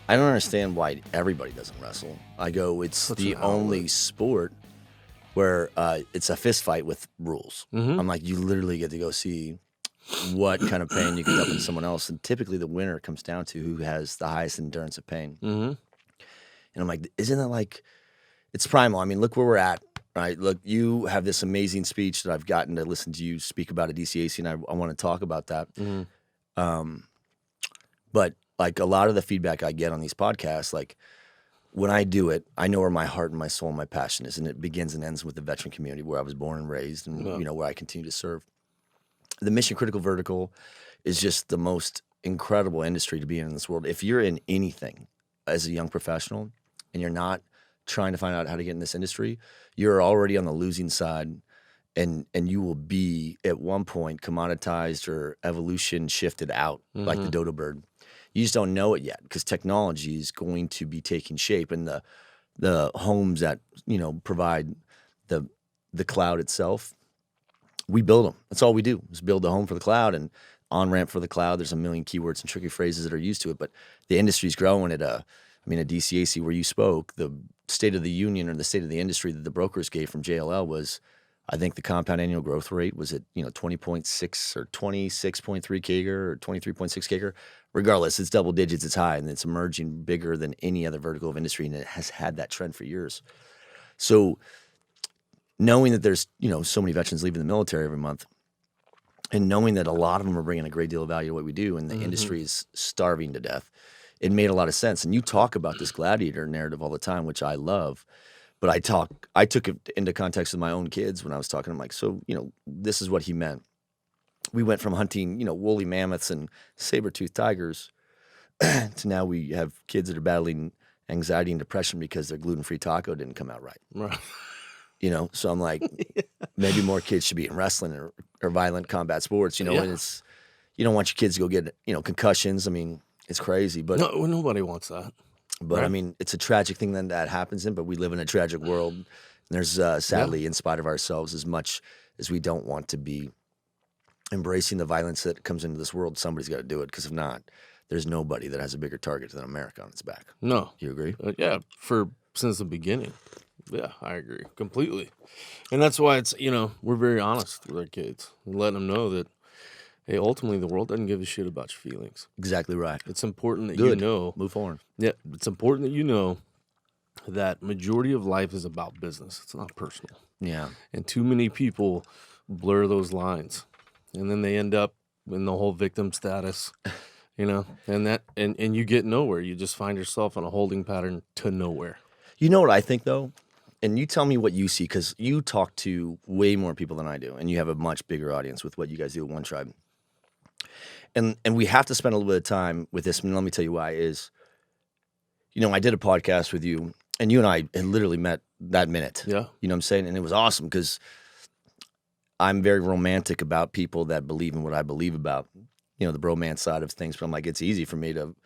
I don't understand why everybody doesn't wrestle. I go, it's Such the an only outlet. sport where it's a fist fight with rules. Mm-hmm. I'm like, you literally get to go see what kind of pain you can dump into someone else. And typically the winner comes down to who has the highest endurance of pain. Mm-hmm. And I'm like, isn't that like, it's primal. I mean, look where we're at, right? Look, you have this amazing speech that I've gotten to listen to you speak about at DCAC, and I want to talk about that. Mm-hmm. But like a lot of the feedback I get on these podcasts, like when I do it, I know where my heart and my soul and my passion is, and it begins and ends with the veteran community where I was born and raised, and where I continue to serve. The mission critical vertical is just the most incredible industry to be in this world. If you're in anything as a young professional and you're not trying to find out how to get in this industry, you're already on the losing side, and you will be at one point commoditized or evolution shifted out like the dodo bird. You just don't know it yet because technology is going to be taking shape, and the homes that provide the cloud itself, we build them. That's all we do is build the home for the cloud and on-ramp for the cloud. There's a million keywords and tricky phrases that are used to it, but the industry's growing at at DCAC where you spoke, the State of the Union or the state of the industry that the brokers gave from JLL was, I think the compound annual growth rate was at 20.6 or 26.3 CAGR or 23.6 CAGR. Regardless, it's double digits, it's high, and it's emerging bigger than any other vertical of industry, and it has had that trend for years. So knowing that there's so many veterans leaving the military every month, and knowing that a lot of them are bringing a great deal of value to what we do, and the industry is starving to death, it made a lot of sense. And you talk about this gladiator narrative all the time, which I love. But I took it into context with my own kids when I was talking. I'm like, so, this is what he meant. We went from hunting, woolly mammoths and saber-toothed tigers to now we have kids that are battling anxiety and depression because their gluten-free taco didn't come out right. Right. So I'm like, maybe more kids should be in wrestling or violent combat sports, and it's, you don't want your kids to go get, concussions. I mean, it's crazy, but No, nobody wants that. But Right. I mean, it's a tragic thing that happens in, but we live in a tragic world. And there's sadly, in spite of ourselves, as much as we don't want to be embracing the violence that comes into this world, somebody's got to do it. Because if not, there's nobody that has a bigger target than America on its back. No. You agree? Yeah, since the beginning. Yeah, I agree completely. And that's why it's, we're very honest with our kids and letting them know that, hey, ultimately the world doesn't give a shit about your feelings. Exactly right. It's important that Good. you know. Move forward. Yeah, it's important that you know that majority of life is about business. It's not personal. Yeah. And too many people blur those lines. And then they end up in the whole victim status, and you get nowhere. You just find yourself in a holding pattern to nowhere. You know what I think, though? And you tell me what you see, because you talk to way more people than I do, and you have a much bigger audience with what you guys do at One Tribe. And we have to spend a little bit of time with this, and let me tell you why is, I did a podcast with you, and you and I had literally met that minute. Yeah. You know what I'm saying? And it was awesome because I'm very romantic about people that believe in what I believe about, the bromance side of things. But I'm like, it's easy for me to,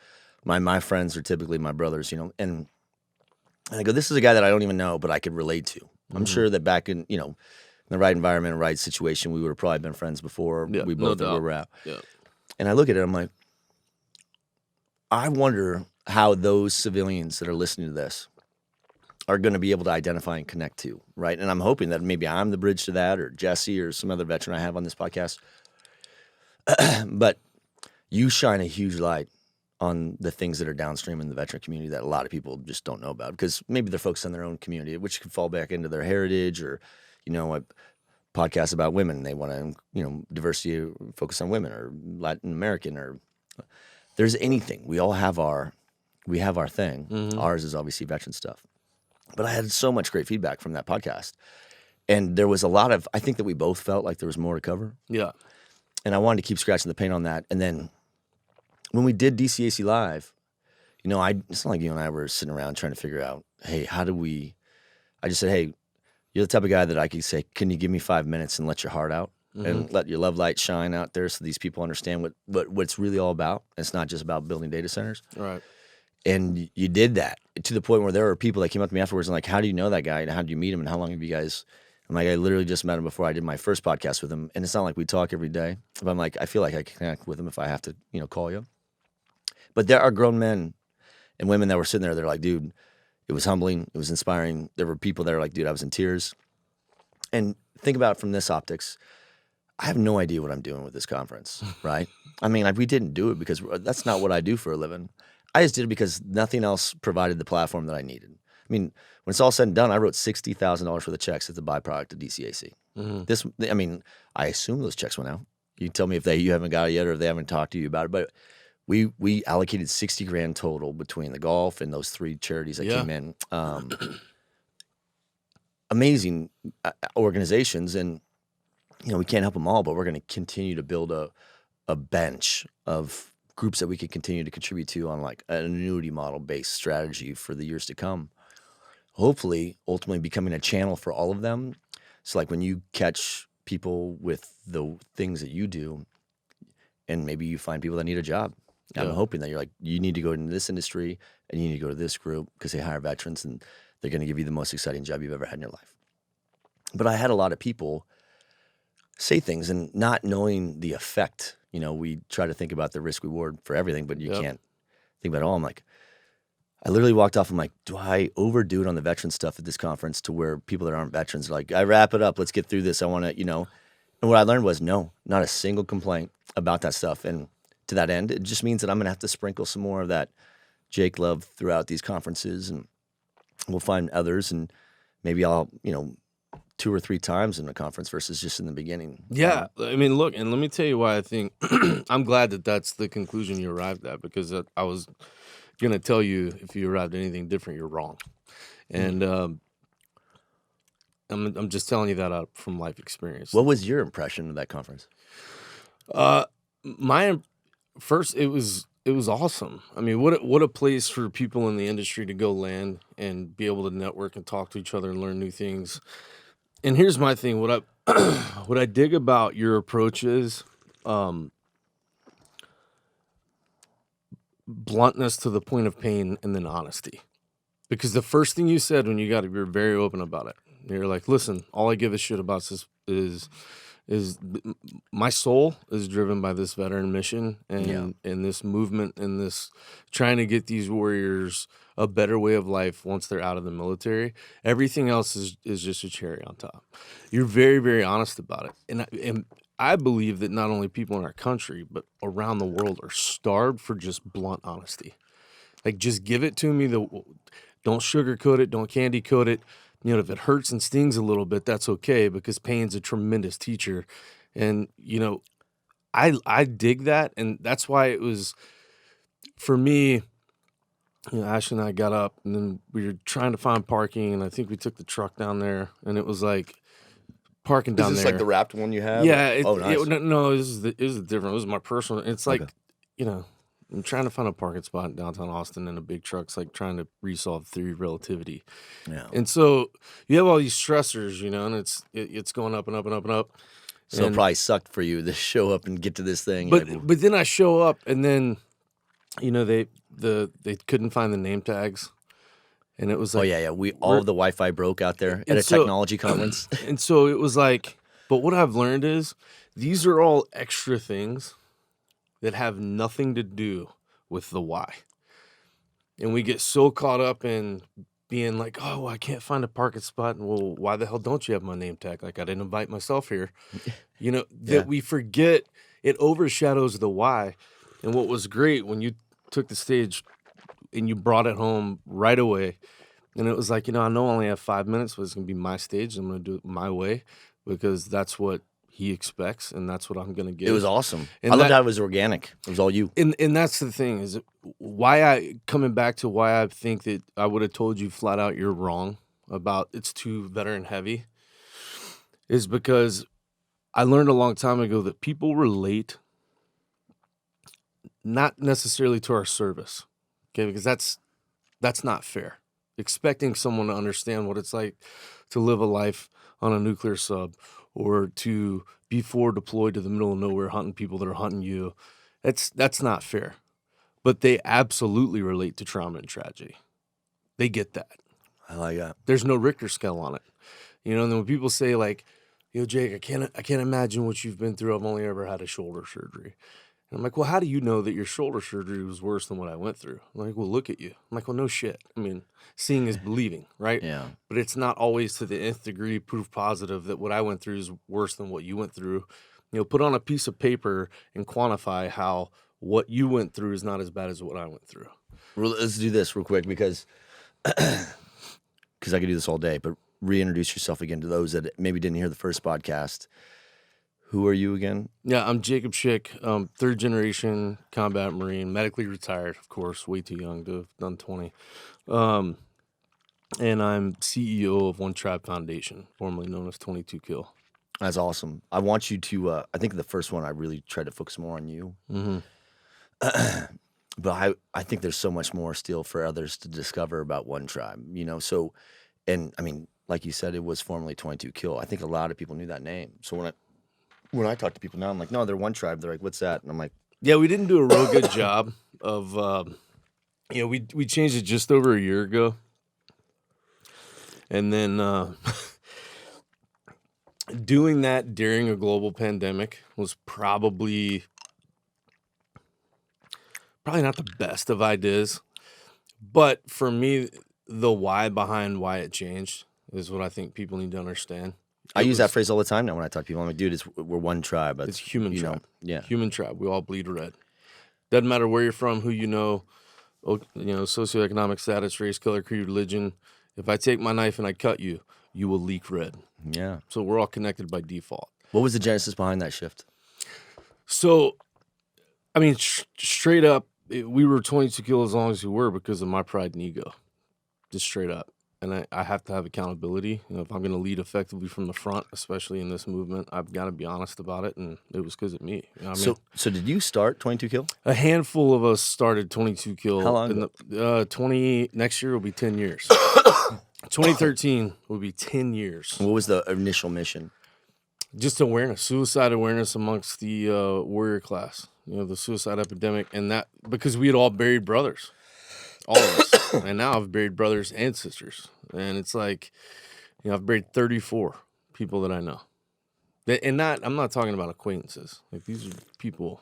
my friends are typically my brothers, and I go, this is a guy that I don't even know, but I could relate to. I'm sure that back in, in the right environment, right situation, we would have probably been friends before we both were where we're at. Yeah. And I look at it, I'm like, I wonder how those civilians that are listening to this are going to be able to identify and connect to, right? And I'm hoping that maybe I'm the bridge to that, or Jesse or some other veteran I have on this podcast. But you shine a huge light on the things that are downstream in the veteran community that a lot of people just don't know about, because maybe they're focused on their own community, which could fall back into their heritage, or, a podcast about women. They want to, diversity, focus on women or Latin American, or there's anything. We all have our thing. Ours is obviously veteran stuff. But I had so much great feedback from that podcast. And there was a lot of, I think that we both felt like there was more to cover. Yeah. And I wanted to keep scratching the paint on that. And then when we did DCAC Live, it's not like you and I were sitting around trying to figure out, hey, I just said, hey, you're the type of guy that I could say, can you give me 5 minutes and let your heart out and let your love light shine out there so these people understand what it's really all about. It's not just about building data centers. Right. And you did that to the point where there were people that came up to me afterwards and like, how do you know that guy and how did you meet him and how long have you guys? I'm like, I literally just met him before I did my first podcast with him. And it's not like we talk every day. But I'm like, I feel like I can connect with him if I have to, call you. But there are grown men And women that were sitting there, they're like, dude, it was humbling. It was inspiring. There were people that are like, dude, I was in tears. And think about it from this optics. I have no idea what I'm doing with this conference, right? I mean, we didn't do it because that's not what I do for a living. I just did it because nothing else provided the platform that I needed. I mean, when it's all said and done, I wrote $60,000 for the checks as a byproduct of DCAC. I mean, I assume those checks went out. You can tell me if you haven't got it yet or if they haven't talked to you about it. But we allocated $60,000 total between the golf and those 3 charities that came in. Amazing organizations, and we can't help them all, but we're going to continue to build a bench of groups that we could continue to contribute to on like an annuity model based strategy for the years to come. Hopefully, ultimately becoming a channel for all of them. So like when you catch people with the things that you do, and maybe you find people that need a job. I'm hoping that you're like, you need to go into this industry and you need to go to this group because they hire veterans and they're going to give you the most exciting job you've ever had in your life. But I had a lot of people say things and not knowing the effect. We try to think about the risk reward for everything, but you can't think about it all. I'm like, I literally walked off. I'm like, do I overdo it on the veteran stuff at this conference to where people that aren't veterans are like, I wrap it up. Let's get through this. I want to, And what I learned was no, not a single complaint about that stuff. And to that end, it just means that I'm going to have to sprinkle some more of that Jake love throughout these conferences, and we'll find others, and maybe I'll, 2 or 3 times in a conference versus just in the beginning. Yeah. I mean, look, and let me tell you why I think I'm glad that that's the conclusion you arrived at, because I was going to tell you if you arrived at anything different, you're wrong. And I'm just telling you that out from life experience. What was your impression of that conference? First, it was awesome. I mean, what a place for people in the industry to go land and be able to network and talk to each other and learn new things. And here's my thing: what I dig about your approach is bluntness to the point of pain, and then honesty. Because the first thing you said when you're very open about it. You're like, listen, all I give a shit about is my soul is driven by this veteran mission and this movement and this trying to get these warriors a better way of life once they're out of the military. Everything else is just a cherry on top. You're very, very honest about it. And I believe that not only people in our country, but around the world are starved for just blunt honesty. Like, just give it to me. Don't sugarcoat it. Don't candy coat it. If it hurts and stings a little bit, that's okay, because pain's a tremendous teacher. And, I dig that. And that's why it was, for me, Ash and I got up and then we were trying to find parking, and I think we took the truck down there, and it was like parking down there. Is this like the wrapped one you have? Yeah. Nice. No, this is different. It was my personal. It's like, I'm trying to find a parking spot in downtown Austin, and a big truck's like trying to resolve theory of relativity. Yeah. And so you have all these stressors, and it's going up and up and up and up. So it probably sucked for you to show up and get to this thing. But then I show up, and then, they couldn't find the name tags. And it was like, all of the Wi-Fi broke out there at a technology conference. And so it was like, but what I've learned is these are all extra things that have nothing to do with the why. And we get so caught up in being like, oh, I can't find a parking spot. And well, why the hell don't you have my name tag? Like, I didn't invite myself here. That we forget, it overshadows the why. And what was great when you took the stage and you brought it home right away. And it was like, I know I only have 5 minutes, but it's going to be my stage. I'm going to do it my way, because that's what he expects, and that's what I'm going to give. It was awesome. And I loved how it was organic. It was all you. And that's the thing, is coming back to why I think that I would have told you flat out you're wrong about it's too veteran heavy, is because I learned a long time ago that people relate not necessarily to our service, okay? Because that's not fair. Expecting someone to understand what it's like to live a life on a nuclear sub, or to be forward deployed to the middle of nowhere hunting people that are hunting you, that's not fair. But they absolutely relate to trauma and tragedy. They get that. I like that. There's no Richter scale on it. And then when people say like, Jake, I can't imagine what you've been through. I've only ever had a shoulder surgery. And I'm like, well, how do you know that your shoulder surgery was worse than what I went through? I'm like, well, look at you. I'm like, well, no shit. I mean, seeing is believing, right? Yeah. But it's not always to the nth degree proof positive that what I went through is worse than what you went through. Put on a piece of paper and quantify how what you went through is not as bad as what I went through. Let's do this real quick because I could do this all day, but reintroduce yourself again to those that maybe didn't hear the first podcast. Who are you again? Yeah, I'm Jacob Schick, third generation combat Marine, medically retired, of course, way too young to have done 20. And I'm CEO of One Tribe Foundation, formerly known as 22 Kill. That's awesome. I want you to, I think the first one I really tried to focus more on you. Mm-hmm. But I think there's so much more still for others to discover about One Tribe, So, and I mean, like you said, it was formerly 22 Kill. I think a lot of people knew that name. So when I talk to people now, I'm like, no, they're One Tribe. They're like, what's that? And I'm like, yeah, we didn't do a real good job of, we changed it just over a year ago. And then doing that during a global pandemic was probably not the best of ideas. But for me, the why behind why it changed is what I think people need to understand. I use that phrase all the time now when I talk to people. I'm like, dude, we're one tribe. It's human tribe. Yeah. Human tribe. We all bleed red. Doesn't matter where you're from, who you know, socioeconomic status, race, color, creed, religion. If I take my knife and I cut you, you will leak red. Yeah. So we're all connected by default. What was the genesis behind that shift? So, I mean, straight up, we were 22 Kill as long as we were because of my pride and ego. Just straight up. And I have to have accountability. If I'm going to lead effectively from the front, especially in this movement, I've got to be honest about it. And it was because of me. So did you start 22 Kill? A handful of us started 22 Kill. How long ago? Next year will be 10 years. 2013 will be 10 years. What was the initial mission? Just awareness, suicide awareness amongst the warrior class. The suicide epidemic, and that because we had all buried brothers. All of us. And now I've buried brothers and sisters. And it's like, I've buried 34 people that I know. And I'm not talking about acquaintances. Like, these are people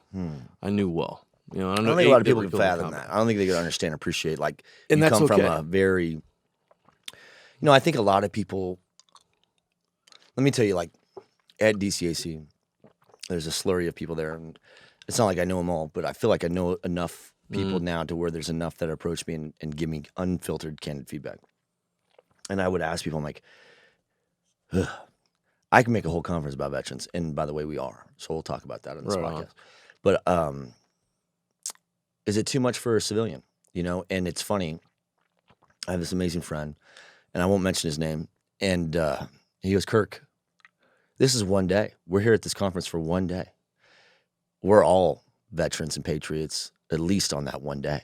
I knew well. I don't think a lot of people can fathom that. I don't think they can understand, appreciate. Like, and you come from a very, I think a lot of people, let me tell you, like, at DCAC, there's a slurry of people there. And it's not like I know them all, but I feel like I know enough people now to where there's enough that approach me and give me unfiltered, candid feedback. And I would ask people, I'm like, ugh, I can make a whole conference about veterans. And by the way, we are. So we'll talk about that on this podcast. But is it too much for a civilian? And it's funny. I have this amazing friend, and I won't mention his name. And he goes, Kirk, this is one day. We're here at this conference for one day. We're all veterans and patriots, at least on that one day.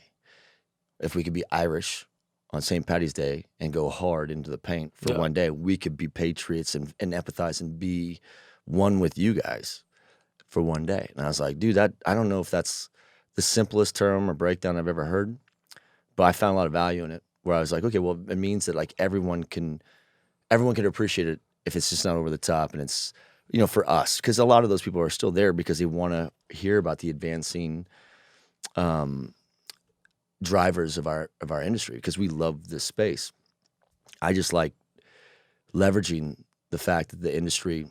If we could be Irish on St. Paddy's Day and go hard into the paint for one day, we could be patriots and empathize and be one with you guys for one day. And I was like, dude, I don't know if that's the simplest term or breakdown I've ever heard, but I found a lot of value in it where I was like, okay, well, it means that like everyone can appreciate it if it's just not over the top and it's, for us, because a lot of those people are still there because they want to hear about the advancing drivers of our industry because we love this space. I just like leveraging the fact that the industry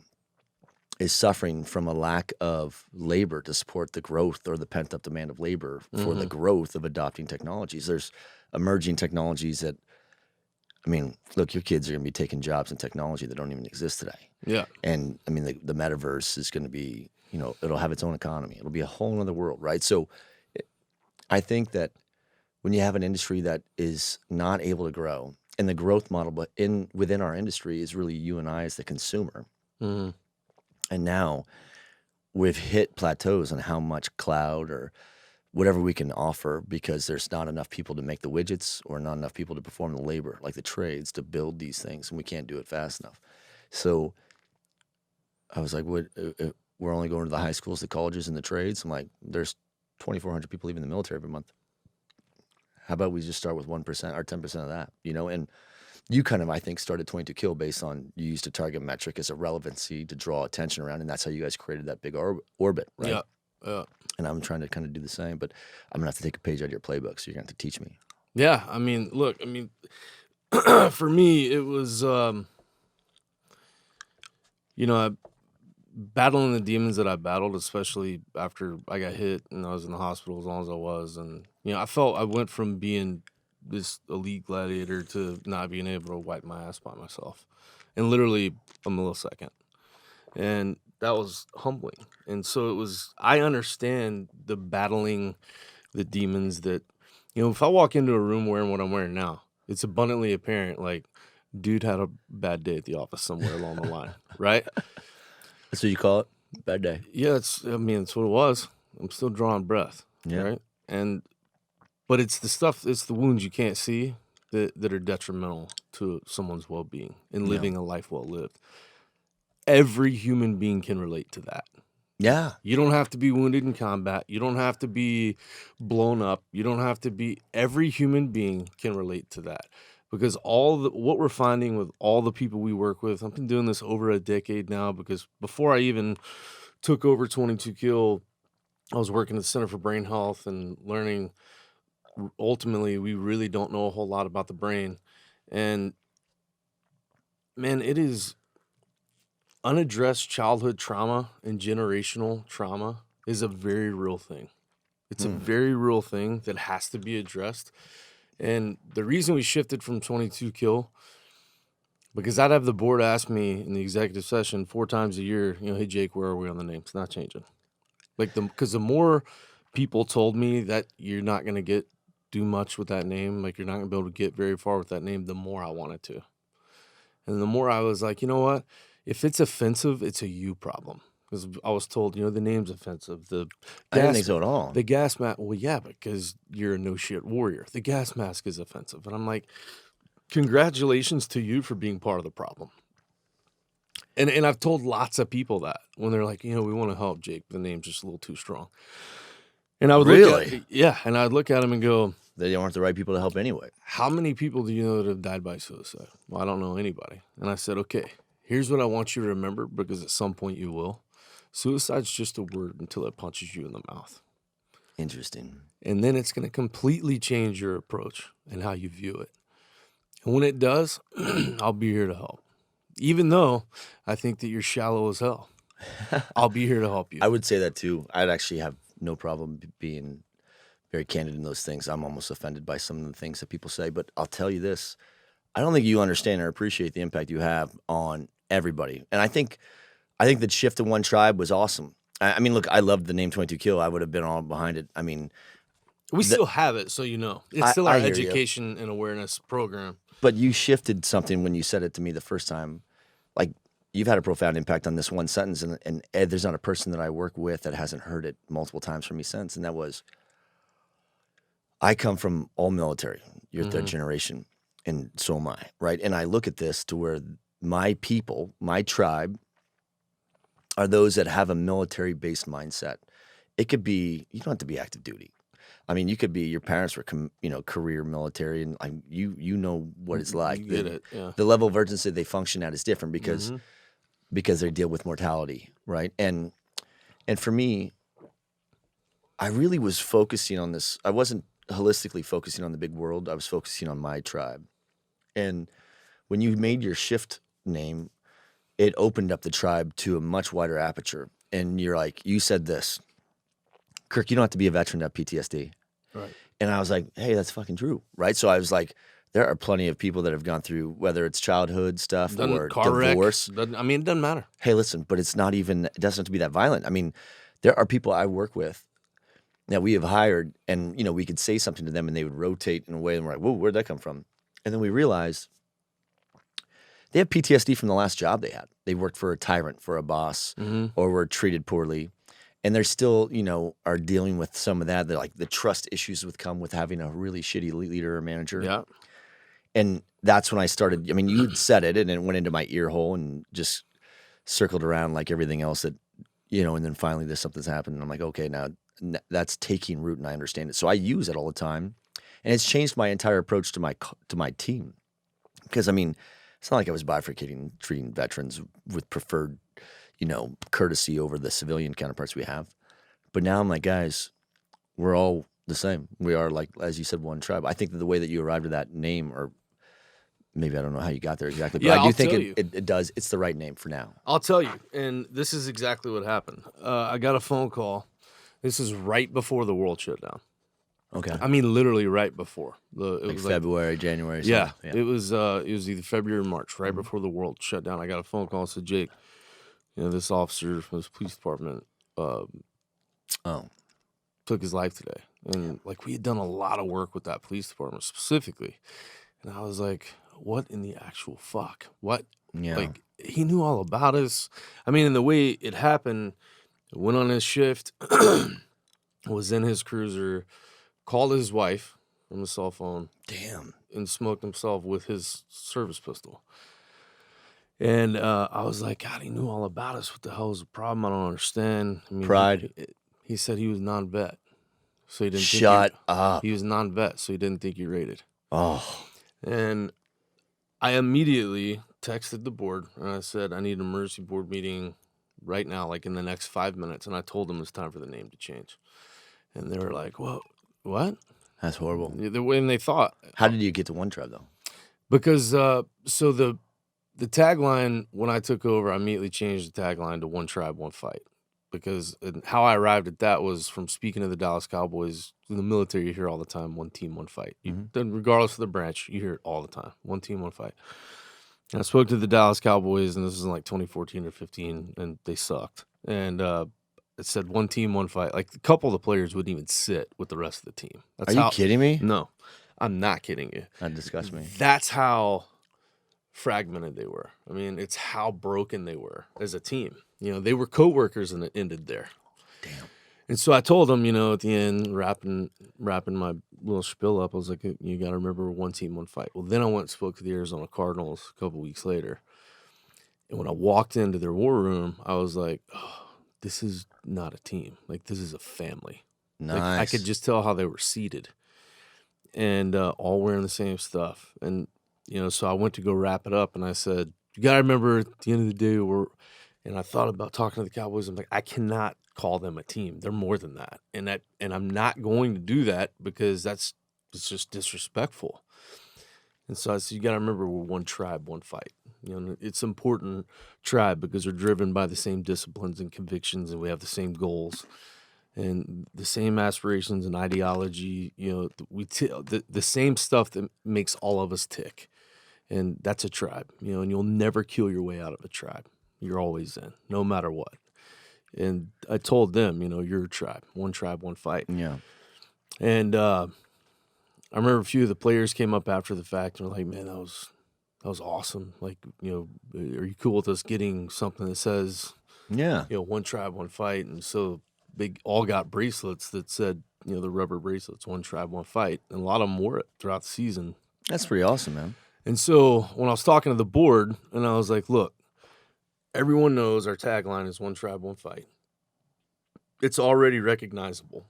is suffering from a lack of labor to support the growth or the pent-up demand of labor for the growth of adopting technologies. There's emerging technologies that, I mean, look, your kids are going to be taking jobs in technology that don't even exist today. Yeah. And, I mean, the metaverse is going to be, it'll have its own economy. It'll be a whole other world, right? So I think that when you have an industry that is not able to grow, and the growth model within our industry is really you and I as the consumer. Mm-hmm. And now we've hit plateaus on how much cloud or whatever we can offer because there's not enough people to make the widgets or not enough people to perform the labor, like the trades, to build these things, and we can't do it fast enough. So I was like, we're only going to the high schools, the colleges, and the trades. I'm like, there's 2,400 people leaving the military every month. How about we just start with 1% or 10% of that, And you kind of, I think, started 22 Kill based on you used a target metric as a relevancy to draw attention around, and that's how you guys created that big orbit, right? Yeah. And I'm trying to kind of do the same, but I'm gonna have to take a page out of your playbook. So you're gonna have to teach me. Yeah, I mean, look, for me, it was, battling the demons that I battled, especially after I got hit and I was in the hospital as long as I was. And, I felt I went from being this elite gladiator to not being able to wipe my ass by myself in literally a millisecond. And that was humbling. And so I understand the battling the demons that, if I walk into a room wearing what I'm wearing now, it's abundantly apparent, like, dude had a bad day at the office somewhere along the line, right? That's what you call it? Bad day. Yeah, it's what it was. I'm still drawing breath, right? But it's the wounds you can't see that are detrimental to someone's well-being and living a life well lived. Every human being can relate to that. Yeah. You don't have to be wounded in combat. You don't have to be blown up. You don't have to be. Every human being can relate to that. Because what we're finding with all the people we work with, I've been doing this over a decade now, because before I even took over 22 Kill, I was working at the Center for Brain Health and learning, ultimately, we really don't know a whole lot about the brain. And, man, it is unaddressed childhood trauma and generational trauma is a very real thing. It's a very real thing that has to be addressed. And the reason we shifted from 22 Kill, because I'd have the board ask me in the executive session 4 times a year, hey, Jake, where are we on the name? It's not changing. Because the more people told me that you're not going to do much with that name, like you're not going to be able to get very far with that name, the more I wanted to. And the more I was like, you know what? If it's offensive, it's a you problem. Because I was told, the name's offensive. I didn't think so at all. The gas mask, well, yeah, because you're a no-shit warrior. The gas mask is offensive. And I'm like, congratulations to you for being part of the problem. And I've told lots of people that when they're like, we want to help Jake, the name's just a little too strong. And I would and I'd look at him and go, they aren't the right people to help anyway. How many people do you know that have died by suicide? Well, I don't know anybody. And I said, okay, here's what I want you to remember, because at some point you will. Suicide's just a word until it punches you in the mouth. Interesting. And then it's going to completely change your approach and how you view it. And when it does, I'll be here to help. Even though I think that you're shallow as hell, I'll be here to help you. I would say that too. I'd actually have no problem being very candid in those things. I'm almost offended by some of the things that people say, but I'll tell you this. I don't think you understand or appreciate the impact you have on everybody. And I think that shift to one tribe was awesome. I mean, look, I loved the name 22 Kill. I would have been all behind it. I mean, we still have it, so it's still our education and awareness program. But you shifted something when you said it to me the first time. Like, you've had a profound impact on this one sentence, and Ed, there's not a person that I work with that hasn't heard it multiple times from me since, and that was, I come from all military. You're third generation, and so am I, right? And I look at this to where my people, my tribe, are those that have a military-based mindset. It could be, you don't have to be active duty. I mean, you could be, your parents were, career military, and you know what it's like. You get it, yeah. The level of urgency they function at is different because they deal with mortality, right? And for me, I really was focusing on this. I wasn't holistically focusing on the big world. I was focusing on my tribe. And when you made your shift name, it opened up the tribe to a much wider aperture. And you're like, you said this, Kirk, you don't have to be a veteran to have PTSD. Right. And I was like, hey, that's fucking true, right? So I was like, there are plenty of people that have gone through, whether it's childhood stuff or divorce. It doesn't matter. Hey, listen, but it doesn't have to be that violent. I mean, there are people I work with that we have hired, and, we could say something to them and they would rotate in a way, and we're like, whoa, where'd that come from? And then we realized they have PTSD from the last job they had. They worked for a tyrant, for a boss, or were treated poorly. And they're still, are dealing with some of that. They're like, the trust issues would come with having a really shitty leader or manager. Yeah. And that's when I started. I mean, you said it, and it went into my ear hole and just circled around like everything else that, and then finally something's happened. And I'm like, okay, now that's taking root, and I understand it. So I use it all the time. And it's changed my entire approach to my team. Because, I mean, it's not like I was bifurcating, treating veterans with preferred, courtesy over the civilian counterparts we have. But now I'm like, guys, we're all the same. We are, like, as you said, one tribe. I think that the way that you arrived at that name, or maybe I don't know how you got there exactly, but Yeah, I do I'll think tell you. it does. It's the right name for now. I'll tell you, and this is exactly what happened. I got a phone call. This is right before the world shut down. Okay. I mean, literally right before. It Like was February, January. yeah, Something. it was either February or March, right before the world shut down. I got a phone call and said, Jake, this officer from this police department Oh, took his life today. And like we had done a lot of work with that police department specifically. And I was like, what in the actual fuck? What? yeah. Like he knew all about us. I mean, and the way it happened, went on his shift, was in his cruiser, called his wife from his cell phone, Damn. and smoked himself with his service pistol. And I was like, God, he knew all about us. What the hell is the problem? I don't understand. I mean, Pride. He said he was non-vet, so he didn't. Shut up. He was non-vet, so he didn't think you rated. Oh. And I immediately texted the board and I said, I need an emergency board meeting right now, like in the next 5 minutes. And I told them it's time for the name to change. And they were like, "Well, what?" That's horrible. When they thought, How did you get to one tribe though? because so the tagline when I took over, I immediately changed the tagline to "One Tribe, One Fight," because how I arrived at that was from speaking to the Dallas Cowboys. In the military, you hear all the time, "One team, one fight." Then regardless of the branch, you hear it all the time, "One team, one fight." And I spoke to the Dallas Cowboys, and this was in like 2014 or 15, and they sucked. And it said "One team, one fight." Like a couple of the players wouldn't even sit with the rest of the team. Are you kidding me? No, I'm not kidding you. That disgusts me. That's how fragmented they were. I mean, it's how broken they were as a team. They were coworkers, and it ended there. Damn. And so I told them, at the end, wrapping my little spiel up, I was like, you got to remember one team, one fight. Well, then I went and spoke to the Arizona Cardinals a couple weeks later. And when I walked into their war room, I was like, oh, this is not a team. Like, this is a family. Nice. Like, I could just tell how they were seated and all wearing the same stuff. And, so I went to go wrap it up, and I said, you got to remember at the end of the day, and I thought about talking to the Cowboys. I'm like, I cannot call them a team. They're more than that. And I'm not going to do that because it's just disrespectful. And so I said, you got to remember we're one tribe, one fight. It's important tribe because we're driven by the same disciplines and convictions, and we have the same goals and the same aspirations and ideology. The same stuff that makes all of us tick. And that's a tribe, and you'll never kill your way out of a tribe. You're always in, no matter what. And I told them, you're a tribe, one fight. Yeah. And I remember a few of the players came up after the fact and were like, man, that was awesome. Like, are you cool with us getting something that says, one tribe, one fight? And so they all got bracelets that said, the rubber bracelets, one tribe, one fight. And a lot of them wore it throughout the season. That's pretty awesome, man. And so when I was talking to the board, and I was like, look, everyone knows our tagline is one tribe, one fight. It's already recognizable.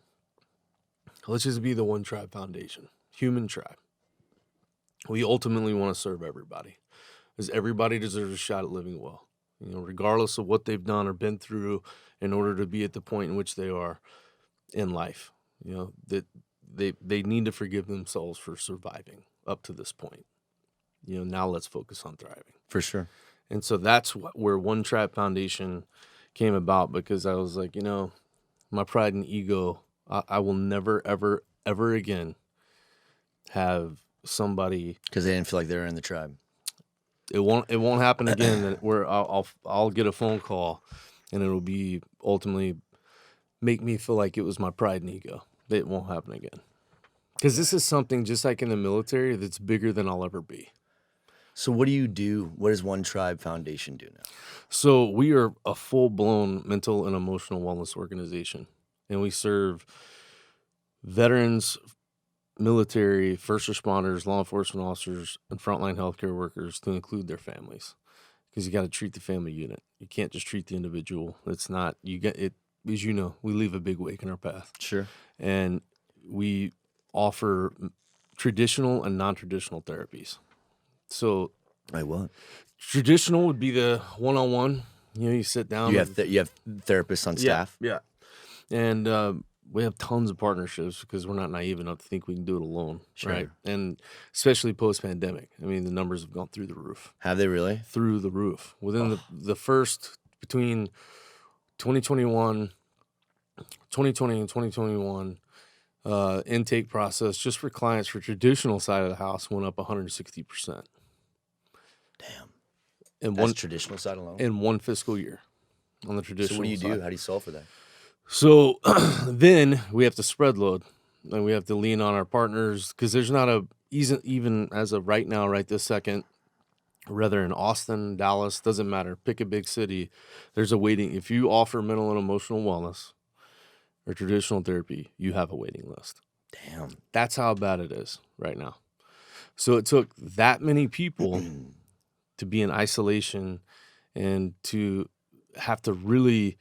Let's just be the One Tribe Foundation, human tribe. We ultimately want to serve everybody, because everybody deserves a shot at living well, regardless of what they've done or been through in order to be at the point in which they are in life. That they need to forgive themselves for surviving up to this point. Now let's focus on thriving. For sure. And so that's where One Tribe Foundation came about, because I was like, my pride and ego, I will never, ever, ever again have somebody. Because they didn't feel like they were in the tribe. It won't happen again. Where I'll get a phone call, and it'll be ultimately make me feel like it was my pride and ego. It won't happen again. Because this is something just like in the military that's bigger than I'll ever be. So what do you do? What does One Tribe Foundation do now? So we are a full-blown mental and emotional wellness organization, and we serve veterans, military, first responders, law enforcement officers, and frontline healthcare workers, to include their families, because you got to treat the family unit. You can't just treat the individual. It's not, you get it, as you know, we leave a big wake in our path. Sure. And we offer traditional and non-traditional therapies. So, like what? Traditional would be the one-on-one. You sit down. You have therapists on staff. Yeah. And we have tons of partnerships because we're not naive enough to think we can do it alone, Sure. right? And especially post-pandemic. I mean, the numbers have gone through the roof. Have they really? Through the roof. Within the first, between 2020 and 2021, intake process just for clients for traditional side of the house went up 160%. Damn. In That's traditional side alone? in one fiscal year on the traditional So what do you do? side. How do you solve for that? So then we have to spread load, and we have to lean on our partners because there's not a even as of right now, right this second, whether in Austin, Dallas, doesn't matter. Pick a big city. There's a waiting. If you offer mental and emotional wellness or traditional therapy, you have a waiting list. Damn. That's how bad it is right now. So it took that many people to be in isolation and to have to really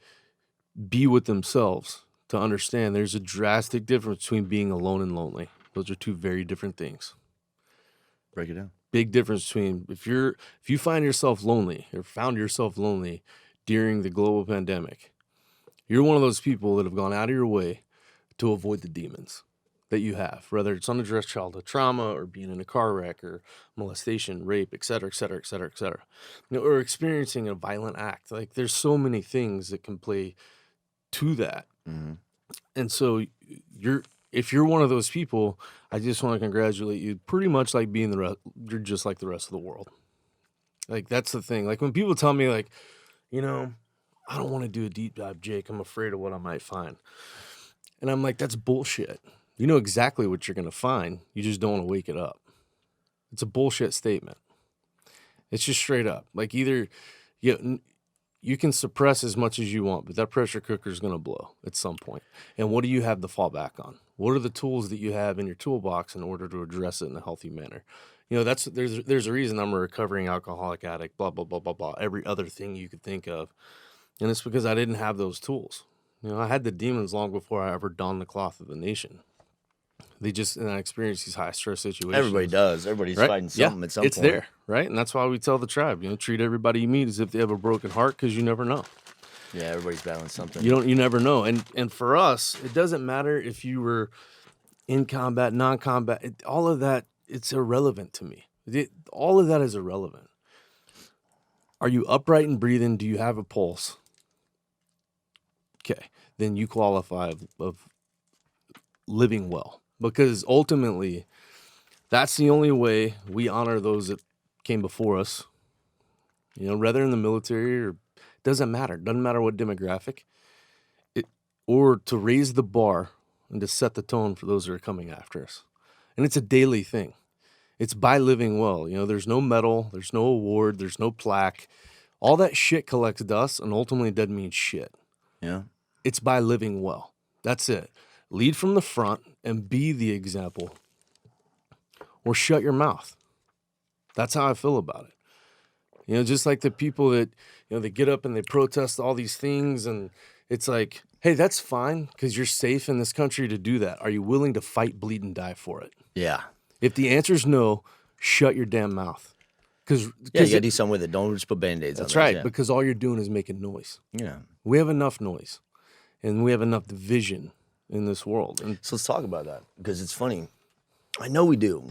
be with themselves to understand there's a drastic difference between being alone and lonely. Those are two very different things. Break it down. Big difference between if you find yourself lonely or found yourself lonely during the global pandemic, you're one of those people that have gone out of your way to avoid the demons that you have, whether it's unaddressed childhood trauma or being in a car wreck or molestation, rape, et cetera, et cetera, et cetera, et cetera. Or experiencing a violent act. Like there's so many things that can play to that. Mm-hmm. And so if you're one of those people, I just want to congratulate you. Pretty much like being you're just like the rest of the world. Like that's the thing. Like when people tell me like, I don't want to do a deep dive, Jake. I'm afraid of what I might find. And I'm like, that's bullshit. You know exactly what you're going to find. You just don't want to wake it up. It's a bullshit statement. It's just straight up. Like either you can suppress as much as you want, but that pressure cooker is going to blow at some point. And what do you have to fall back on? What are the tools that you have in your toolbox in order to address it in a healthy manner? There's a reason I'm a recovering alcoholic addict, blah, blah, blah, blah, blah, every other thing you could think of. And it's because I didn't have those tools. I had the demons long before I ever donned the cloth of the nation. And I experienced these high stress situations. Everybody does. Everybody's fighting something at some point. It's there, right? And that's why we tell the tribe, treat everybody you meet as if they have a broken heart because you never know. Yeah, everybody's battling something. You never know. And for us, it doesn't matter if you were in combat, non-combat, all of that, it's irrelevant to me. All of that is irrelevant. Are you upright and breathing? Do you have a pulse? Okay, then you qualify of living well. Because ultimately, that's the only way we honor those that came before us. Whether in the military or doesn't matter what demographic, or to raise the bar and to set the tone for those that are coming after us. And it's a daily thing. It's by living well. There's no medal, there's no award, there's no plaque. All that shit collects dust and ultimately doesn't mean shit. Yeah. It's by living well. That's it. Lead from the front and be the example. Or shut your mouth. That's how I feel about it. Just like the people that, they get up and they protest all these things, and it's like, hey, that's fine because you're safe in this country to do that. Are you willing to fight, bleed, and die for it? Yeah. If the answer is no, shut your damn mouth. You gotta do something with it. Don't just put Band-Aids on it. That's right, because all you're doing is making noise. Yeah. We have enough noise, and we have enough division in this world. And so let's talk about that, because it's funny. I know we do.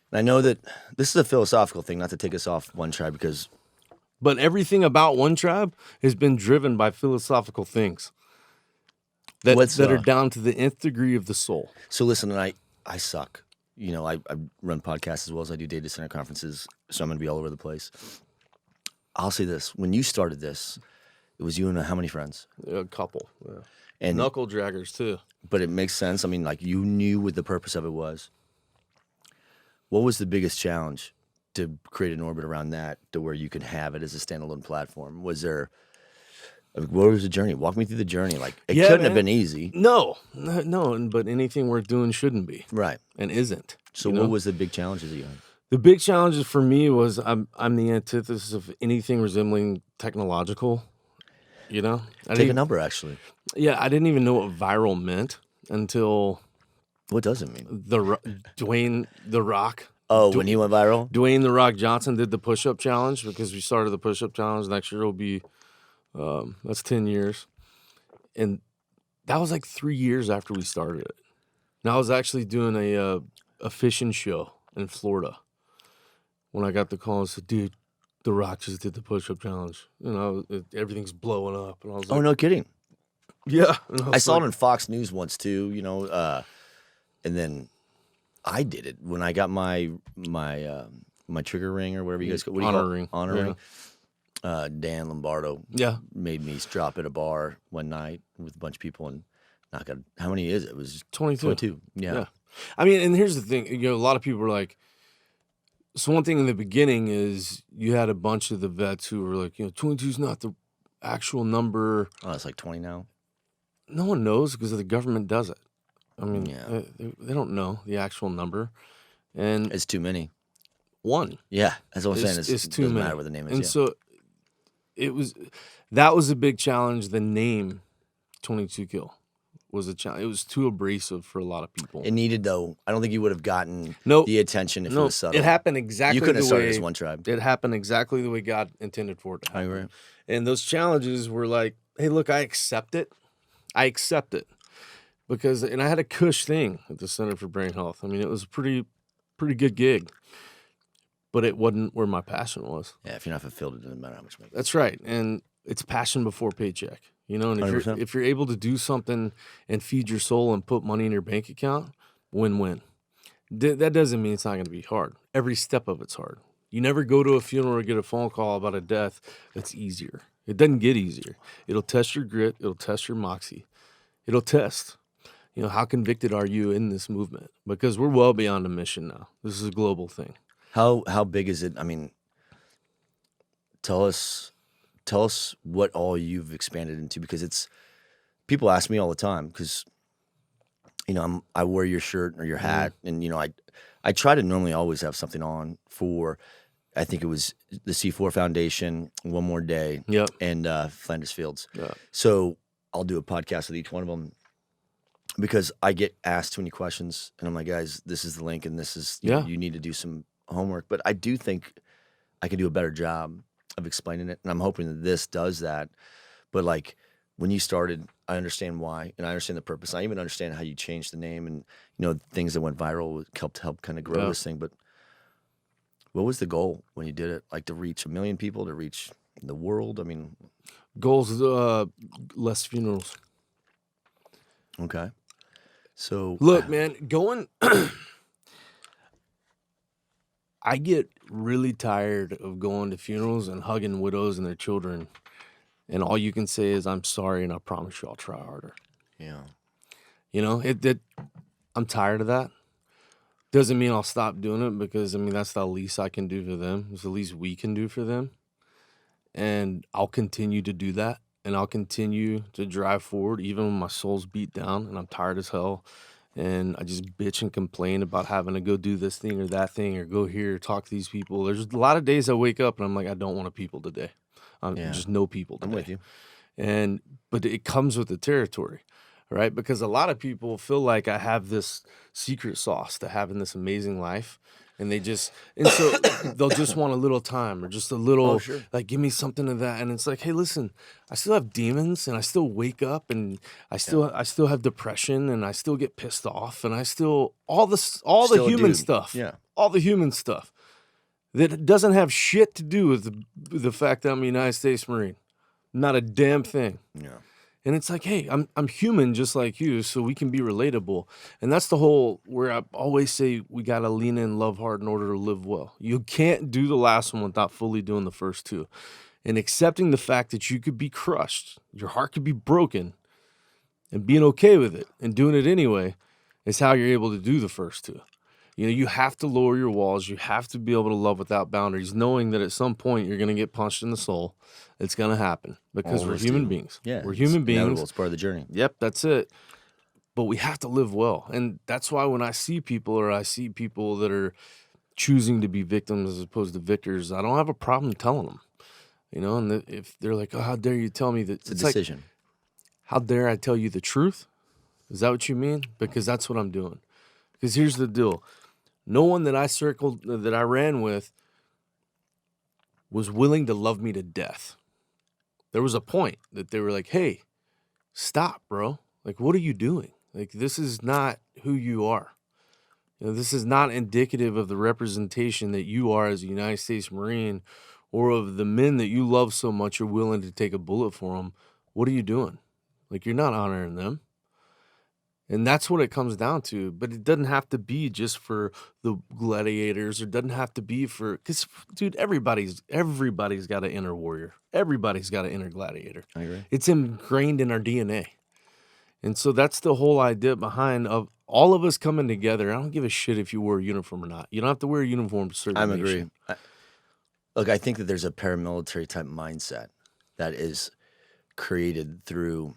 And I know that this is a philosophical thing, not to take us off one tribe, but everything about one tribe has been driven by philosophical things that are down to the nth degree of the soul. So listen, and I suck. I run podcasts as well as I do data center conferences, so I'm going to be all over the place. I'll say this. When you started this, it was you and how many friends? A couple. Yeah. And knuckle draggers too. But it makes sense. I mean, like, you knew what the purpose of it was. What was the biggest challenge to create an orbit around that to where you could have it as a standalone platform? What was the journey? Walk me through the journey. Like, it couldn't have been easy. No, but anything worth doing shouldn't be. Right. And isn't. So what was the big challenges that you had? The big challenges for me was I'm the antithesis of anything resembling technological. Take a number, actually. Yeah, I didn't even know what viral meant until... What does it mean? Dwayne The Rock. Oh, when he went viral? Dwayne The Rock Johnson did the push-up challenge, because we started the push-up challenge. Next year will be, that's 10 years. And that was like 3 years after we started it. Now I was actually doing a fishing show in Florida when I got the call and said, dude, The Rock just did the push-up challenge. Everything's blowing up. And I was like, Oh, no kidding. yeah. I saw it on Fox News once too, and then I did it when I got my trigger ring or whatever you guys call it. Honor ring. Honor ring. Dan Lombardo made me drop at a bar one night with a bunch of people and how many is it? It was 22. 22. Yeah. I mean, and here's the thing. A lot of people were like, so one thing in the beginning is you had a bunch of the vets who were like, 22 is not the actual number. Oh, it's like 20 now? No one knows because the government does it. I mean, Yeah. they don't know the actual number. And It's too many. one. Yeah. That's what I'm saying. It's too doesn't many. matter what the name is. And so that was a big challenge. The name 22 Kill was a challenge. It was too abrasive for a lot of people. It needed, though. I don't think you would have gotten the attention if it was subtle. It happened exactly You couldn't have the started way as one tribe. it happened exactly the way God intended for it to happen. I agree. And those challenges were like, hey, look, I accept it. Because I had a cush thing at the Center for Brain Health. I mean, it was a pretty good gig, but it wasn't where my passion was. Yeah, if you're not fulfilled, it doesn't matter how much you make. That's right. And it's passion before paycheck. And 100%. if you're able to do something and feed your soul and put money in your bank account, win-win. That doesn't mean it's not going to be hard. Every step of it's hard. You never go to a funeral or get a phone call about a death that's easier. It doesn't get easier. It'll test your grit. It'll test your moxie. It'll test, how convicted are you in this movement? Because we're well beyond a mission now. This is a global thing. How big is it? I mean, tell us what all you've expanded into, because people ask me all the time, because I wear your shirt or your hat, and I try to normally always have something on for, I think it was the C4 Foundation, One More Day, and Flanders Fields. Yeah. So I'll do a podcast with each one of them, because I get asked too many questions, and I'm like, guys, this is the link, and this is you need to do some homework. But I do think I can do a better job of explaining it, and I'm hoping that this does that. But like when you started, I understand why, and I understand the purpose. I even understand how you changed the name, and things that went viral helped kind of grow this thing. But what was the goal when you did it? Like to reach 1 million people, to reach the world? I mean, goals, less funerals. Okay. So look, man, I get really tired of going to funerals and hugging widows and their children, and all you can say is, I'm sorry, and I promise you I'll try harder. Yeah. I'm tired of that. Doesn't mean I'll stop doing it, because, that's the least I can do for them. It's the least we can do for them. And I'll continue to do that. And I'll continue to drive forward, even when my soul's beat down and I'm tired as hell. And I just bitch and complain about having to go do this thing or that thing, or go here, talk to these people. There's a lot of days I wake up and I'm like, I don't want to people today. Just no people today. I'm with you. But it comes with the territory, right? Because a lot of people feel like I have this secret sauce to having this amazing life. And so they'll just want a little time, or just a little, like, give me something of that. And it's like, hey, listen, I still have demons, and I still wake up, and I still have depression, and I still get pissed off, and I still, all the human stuff. Yeah. All the human stuff that doesn't have shit to do with the fact that I'm a United States Marine. Not a damn thing. Yeah. And it's like, hey, I'm human just like you, so we can be relatable. And that's the whole, where I always say we got to lean in, love hard in order to live well. You can't do the last one without fully doing the first two. And accepting the fact that you could be crushed, your heart could be broken, and being okay with it and doing it anyway is how you're able to do the first two. You have to lower your walls. You have to be able to love without boundaries, knowing that at some point you're going to get punched in the soul. It's going to happen, because we're human beings. Yeah, we're human beings. It's part of the journey. Yep, that's it. But we have to live well. And that's why when I see people that are choosing to be victims as opposed to victors, I don't have a problem telling them. And if they're like, oh, how dare you tell me that? It's a decision. Like, how dare I tell you the truth? Is that what you mean? Because that's what I'm doing. Because here's the deal. No one that I ran with was willing to love me to death. There was a point that they were like, hey, stop, bro. Like, what are you doing? Like, this is not who you are. This is not indicative of the representation that you are as a United States Marine or of the men that you love so much you're willing to take a bullet for them. What are you doing? Like, you're not honoring them. And that's what it comes down to. But it doesn't have to be just for the gladiators, or doesn't have to be for, because, dude, everybody's got an inner warrior. Everybody's got an inner gladiator. I agree. It's ingrained in our DNA. And so that's the whole idea behind of all of us coming together. I don't give a shit if you wear a uniform or not. You don't have to wear a uniform to serve the nation. Look, I think that there's a paramilitary type mindset that is created through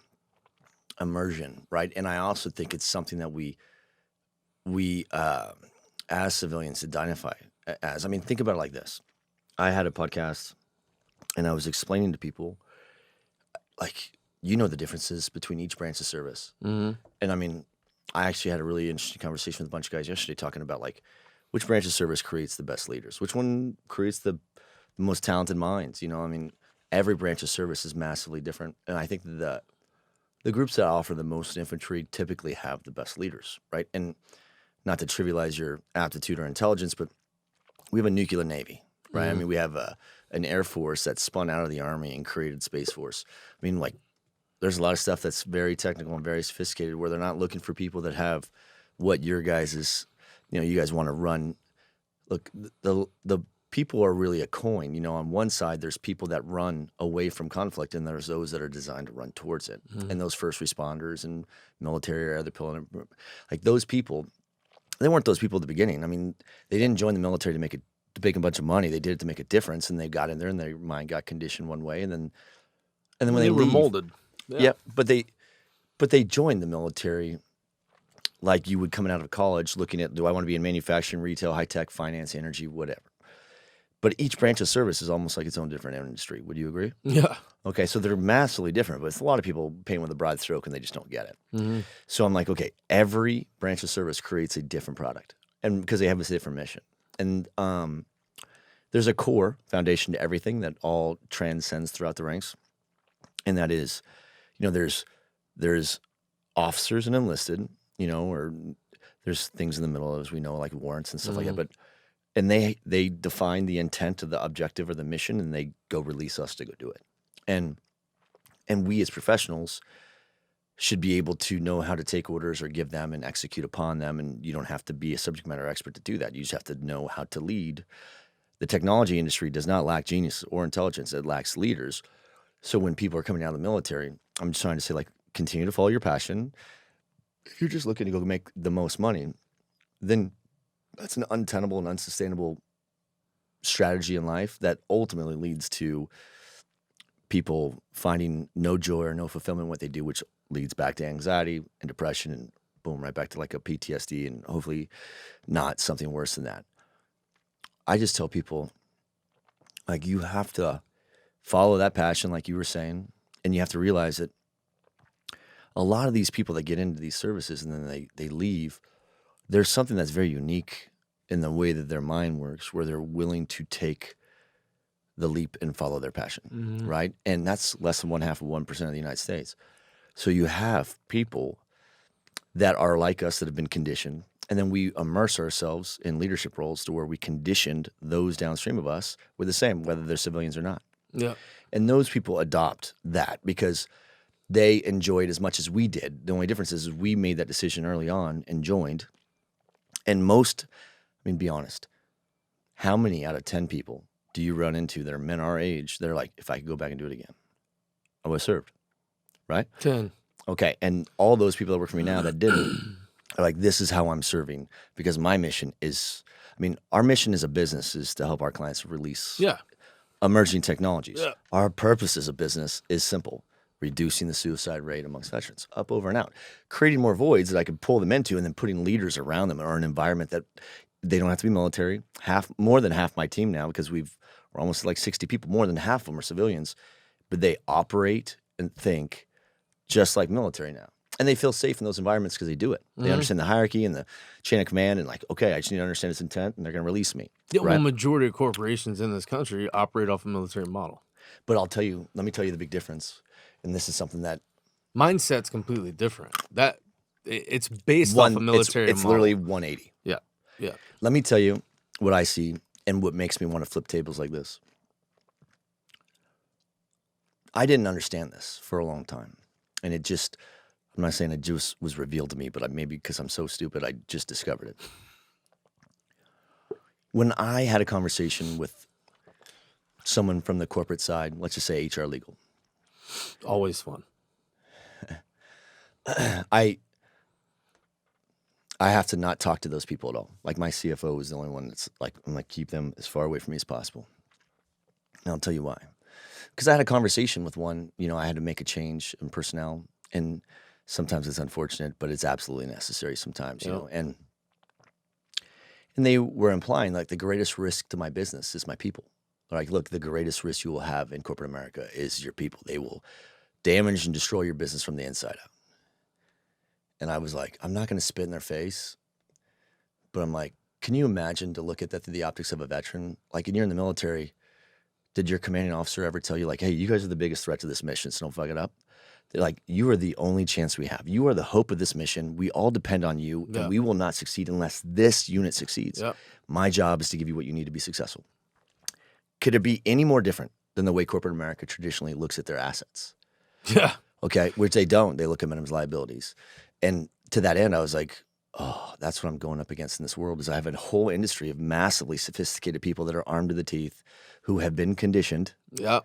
immersion, right? And I also think it's something that we as civilians identify as. I mean, think about it like this. I had a podcast and I was explaining to people, like, the differences between each branch of service. Mm-hmm. And I mean, I actually had a really interesting conversation with a bunch of guys yesterday talking about, like, which branch of service creates the best leaders? Which one creates the most talented minds? I mean, every branch of service is massively different. And I think the groups that offer the most infantry typically have the best leaders, right? And not to trivialize your aptitude or intelligence, but we have a nuclear Navy, right? I mean, we have an Air Force that spun out of the Army and created Space Force. I mean, like, there's a lot of stuff that's very technical and very sophisticated where they're not looking for people that have what your guys is, you guys want to run. Look, the people are really a coin. On one side, there's people that run away from conflict, and there's those that are designed to run towards it. Mm-hmm. And those first responders and military or other people, like those people, they weren't those people at the beginning. I mean, they didn't join the military to make a bunch of money. They did it to make a difference, and they got in there, and their mind got conditioned one way, and then when they were leave, molded. Yeah, but they joined the military like you would coming out of college looking at, do I want to be in manufacturing, retail, high-tech, finance, energy, whatever. But each branch of service is almost like its own different industry. Would you agree? Yeah. Okay, so they're massively different, but it's a lot of people paint with a broad stroke and they just don't get it. Mm-hmm. So I'm like, okay, every branch of service creates a different product, and because they have a different mission. And there's a core foundation to everything that all transcends throughout the ranks, and that is, there's officers and enlisted, or there's things in the middle, as we know, like warrants and stuff like that. But and they define the intent of the objective or the mission, and they go release us to go do it. And we as professionals should be able to know how to take orders or give them and execute upon them. And you don't have to be a subject matter expert to do that. You just have to know how to lead. The technology industry does not lack genius or intelligence. It lacks leaders. So when people are coming out of the military, I'm just trying to say, like, continue to follow your passion. If you're just looking to go make the most money, then that's an untenable and unsustainable strategy in life that ultimately leads to people finding no joy or no fulfillment in what they do, which leads back to anxiety and depression and boom, right back to like a PTSD and hopefully not something worse than that. I just tell people, like, you have to follow that passion, like you were saying, and you have to realize that a lot of these people that get into these services and then they leave, there's something that's very unique in the way that their mind works, where they're willing to take the leap and follow their passion, right? And that's less than 0.5% of the United States. So you have people that are like us that have been conditioned, and then we immerse ourselves in leadership roles to where we conditioned those downstream of us with the same, whether they're civilians or not. Yeah. And those people adopt that because they enjoy it as much as we did. The only difference is we made that decision early on and joined. And be honest, how many out of 10 people do you run into that are men our age that are like, if I could go back and do it again, I would have served, right? 10. Okay, and all those people that work for me now that didn't are like, this is how I'm serving because my mission is, our mission as a business is to help our clients release emerging technologies. Yeah. Our purpose as a business is simple: reducing the suicide rate amongst veterans, up, over, and out, creating more voids that I could pull them into, and then putting leaders around them or an environment that they don't have to be military. More than half my team now, because we're almost like 60 people, more than half of them are civilians, but they operate and think just like military now. And they feel safe in those environments because they do it. They understand the hierarchy and the chain of command and like, okay, I just need to understand its intent and they're going to release me. The right? majority of corporations in this country operate off a military model. But let me tell you the big difference. And this is something that Mindset's completely different. It's based off of military It's literally 180. Yeah. Yeah. Let me tell you what I see and what makes me want to flip tables like this. I didn't understand this for a long time. And I'm not saying it just was revealed to me, but maybe because I'm so stupid, I just discovered it. When I had a conversation with someone from the corporate side, let's just say HR legal. Always fun. I have to not talk to those people at all. Like my CFO is the only one that's like, I'm like, keep them as far away from me as possible. And I'll tell you why. Because I had a conversation with one, I had to make a change in personnel, and sometimes it's unfortunate, but it's absolutely necessary sometimes, and they were implying like the greatest risk to my business is my people. Like, look, the greatest risk you will have in corporate America is your people. They will damage and destroy your business from the inside out. And I was like, I'm not going to spit in their face, but I'm like, can you imagine to look at that through the optics of a veteran? Like, when you're in the military, did your commanding officer ever tell you like, hey, you guys are the biggest threat to this mission, so don't fuck it up? They're like, you are the only chance we have. You are the hope of this mission. We all depend on you, and we will not succeed unless this unit succeeds. Yep. My job is to give you what you need to be successful. Could it be any more different than the way corporate America traditionally looks at their assets? Yeah. Okay, which they don't. They look at them as liabilities. And to that end, I was like, oh, that's what I'm going up against in this world is I have a whole industry of massively sophisticated people that are armed to the teeth who have been conditioned. Yeah.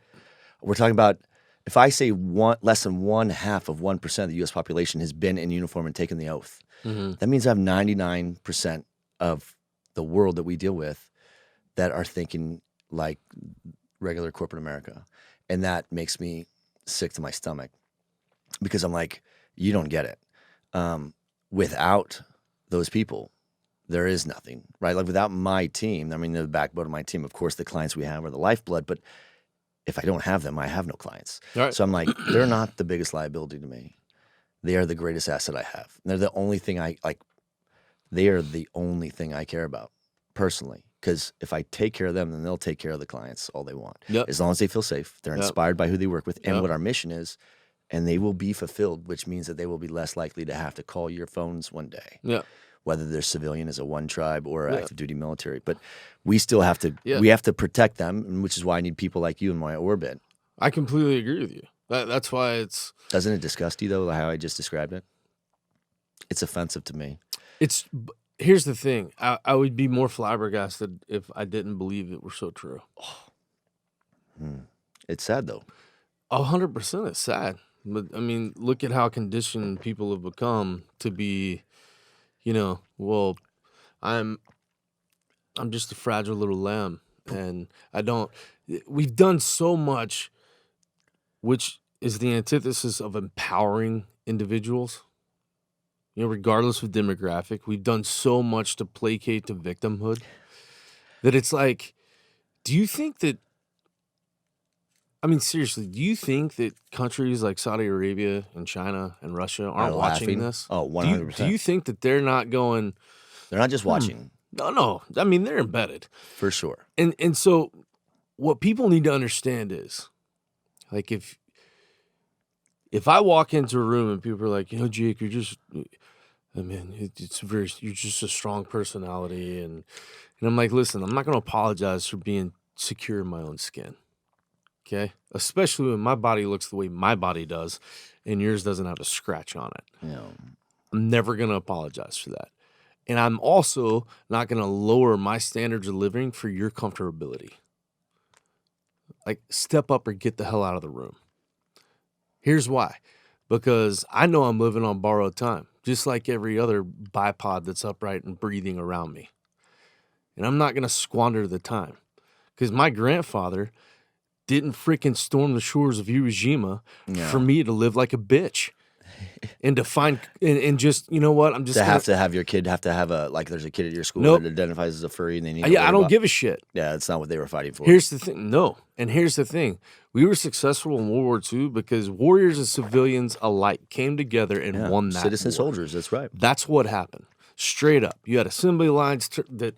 We're talking about, if I say less than 0.5% of the U.S. population has been in uniform and taken the oath, that means I have 99% of the world that we deal with that are thinking like regular corporate America. And that makes me sick to my stomach because I'm like, you don't get it. Without those people, there is nothing, right? Like without my team, I mean, they're the backbone of my team. Of course, the clients we have are the lifeblood, but if I don't have them, I have no clients. Right. So I'm like, they're not the biggest liability to me. They are the greatest asset I have. And they're the only thing they are the only thing I care about personally. Because if I take care of them, then they'll take care of the clients all they want. Yep. As long as they feel safe, they're inspired by who they work with and what our mission is, and they will be fulfilled, which means that they will be less likely to have to call your phones one day. Yeah. Whether they're civilian as a one tribe or active duty military. But we still have to we have to protect them, which is why I need people like you in my orbit. I completely agree with you. That's why it's... Doesn't it disgust you, though, how I just described it? It's offensive to me. Here's the thing. I would be more flabbergasted if I didn't believe it were so true. It's sad, though. 100% it's sad. But, I mean, look at how conditioned people have become to be... well, I'm just a fragile little lamb, and we've done so much, which is the antithesis of empowering individuals. Regardless of demographic, we've done so much to placate to victimhood that it's like, do you think that, I mean, seriously, do you think that countries like Saudi Arabia and China and Russia aren't watching this? Oh, 100%. Do you think that they're not going... They're not just watching. No. I mean, they're embedded. For sure. And so what people need to understand is, like, if I walk into a room and people are like, Jake, you're just... I mean, you're just a strong personality. And I'm like, listen, I'm not going to apologize for being secure in my own skin. Okay, especially when my body looks the way my body does and yours doesn't have a scratch on it. Yeah. I'm never going to apologize for that. And I'm also not going to lower my standards of living for your comfortability. Like, step up or get the hell out of the room. Here's why. Because I know I'm living on borrowed time, just like every other bipod that's upright and breathing around me. And I'm not going to squander the time. Because my grandfather... didn't freaking storm the shores of Iwo Jima for me to live like a bitch and to find and just, you know what? I'm just have to have your kid have to have there's a kid at your school that identifies as a furry and they need I don't give a shit. Yeah, that's not what they were fighting for. Here's the thing. No. And here's the thing. We were successful in World War II because warriors and civilians alike came together and won that citizen war. Soldiers, that's right. That's what happened. Straight up. You had assembly lines that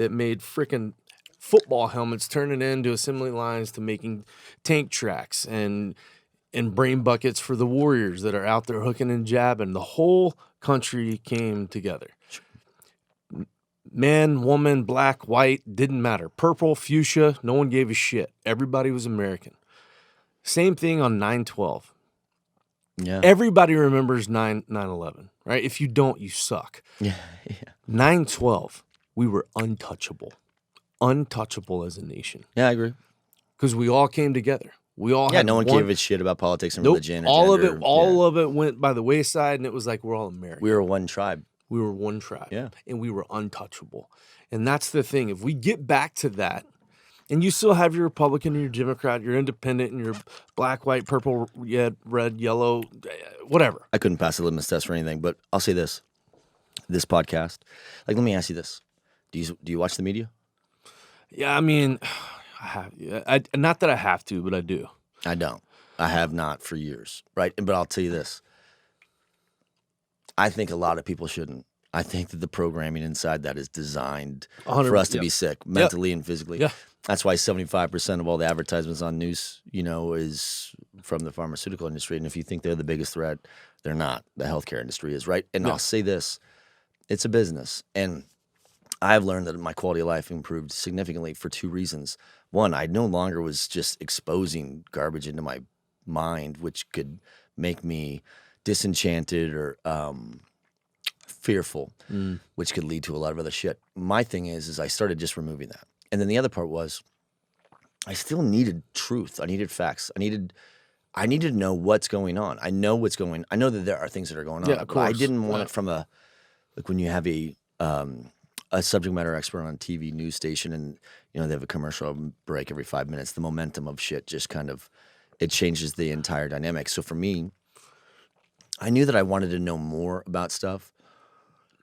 made freaking football helmets turning into assembly lines to making tank tracks. And and brain buckets for the warriors that are out there hooking and jabbing. The whole country came together. Man, woman, black, white, didn't matter. Purple, fuchsia, no one gave a shit. Everybody was American. Same thing on 9/12. Yeah. Everybody remembers 9/11, right? If you don't, you suck. Yeah. 9/12, we were untouchable. Untouchable as a nation. Yeah, I agree. Because we all came together. We all had no one gave a shit about politics and religion or all gender. of it went by the wayside, and it was like we're all American. We were one tribe. We were one tribe. Yeah. And we were untouchable. And that's the thing. If we get back to that, and you still have your Republican and your Democrat, your independent and your black, white, purple, red, yellow, whatever. I couldn't pass the litmus test for anything, but I'll say this. This podcast, like, let me ask you this. Do you watch the media? Yeah, I mean, not that I have to, but I do. I don't. I have not for years, right? But I'll tell you this. I think a lot of people shouldn't. I think that the programming inside that is designed for us to be sick, mentally and physically. Yeah. That's why 75% of all the advertisements on news, is from the pharmaceutical industry. And if you think they're the biggest threat, they're not. The healthcare industry is, right? And I'll say this. It's a business. And I've learned that my quality of life improved significantly for two reasons. One, I no longer was just exposing garbage into my mind, which could make me disenchanted or fearful, which could lead to a lot of other shit. My thing is I started just removing that. And then the other part was I still needed truth. I needed facts. I needed to know what's going on. I know what's going on. I know that there are things that are going on. Yeah, of course. I didn't want it from like when you have a subject matter expert on a TV news station and, they have a commercial break every 5 minutes, the momentum of shit just kind of, it changes the entire dynamic. So for me, I knew that I wanted to know more about stuff.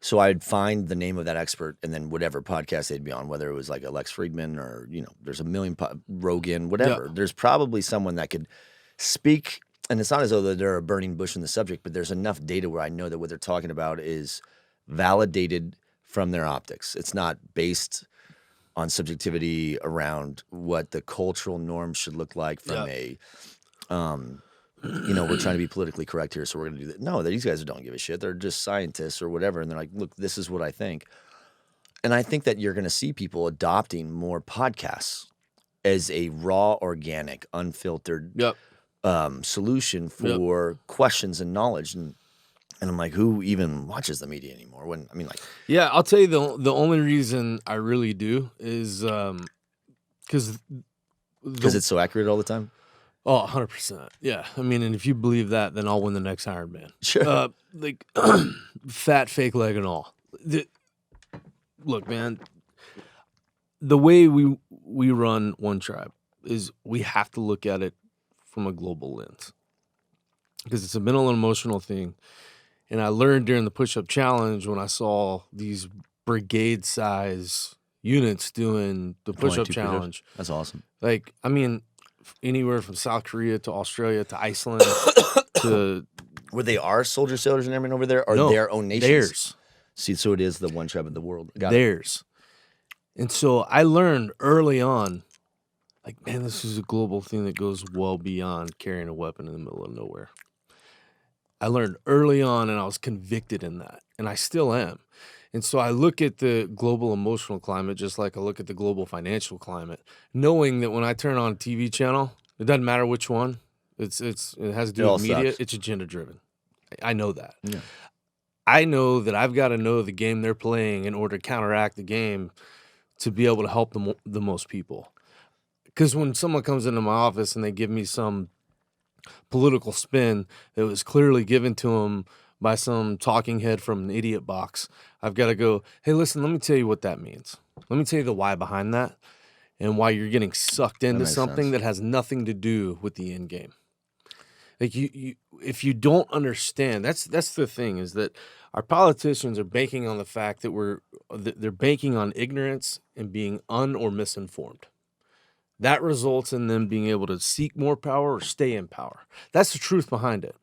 So I'd find the name of that expert and then whatever podcast they'd be on, whether it was like Lex Friedman or, there's a million, Rogan, whatever. Yeah. There's probably someone that could speak, and it's not as though they're a burning bush in the subject, but there's enough data where I know that what they're talking about is validated from their optics. It's not based on subjectivity around what the cultural norm should look like from we're trying to be politically correct here, so we're going to do that. No, these guys don't give a shit. They're just scientists or whatever, and they're like, look, this is what I think. And I think that you're going to see people adopting more podcasts as a raw, organic, unfiltered solution for questions and knowledge. And I'm like, who even watches the media anymore? I'll tell you the only reason I really do is because it's so accurate all the time. Oh, 100%. Yeah. I mean, and if you believe that, then I'll win the next Iron Man. Sure. Fat, fake leg and all. Look, man, the way we run One Tribe is we have to look at it from a global lens because it's a mental and emotional thing. And I learned during the push-up challenge when I saw these brigade-size units doing the push-up challenge. That's awesome. Like, I mean, anywhere from South Korea to Australia to Iceland to... Were they our soldier sailors and everything over there, or their own nations? Theirs. See, so it is the one tribe of the world. Theirs. And so I learned early on, like, man, this is a global thing that goes well beyond carrying a weapon in the middle of nowhere. I learned early on, and I was convicted in that, and I still am. And so I look at the global emotional climate just like I look at the global financial climate, knowing that when I turn on a TV channel, it doesn't matter which one. It has to do with media. It's agenda driven. I know that. Yeah. I know that I've got to know the game they're playing in order to counteract the game to be able to help the most people. Because when someone comes into my office and they give me some political spin that was clearly given to them by some talking head from an idiot box, I've got to go, hey, listen, let me tell you what that means. Let me tell you the why behind that and why you're getting sucked into something that has nothing to do with the end game. Like you if you don't understand, that's the thing, is that our politicians are banking on the fact that they're banking on ignorance and being or misinformed. That results in them being able to seek more power or stay in power. That's the truth behind it.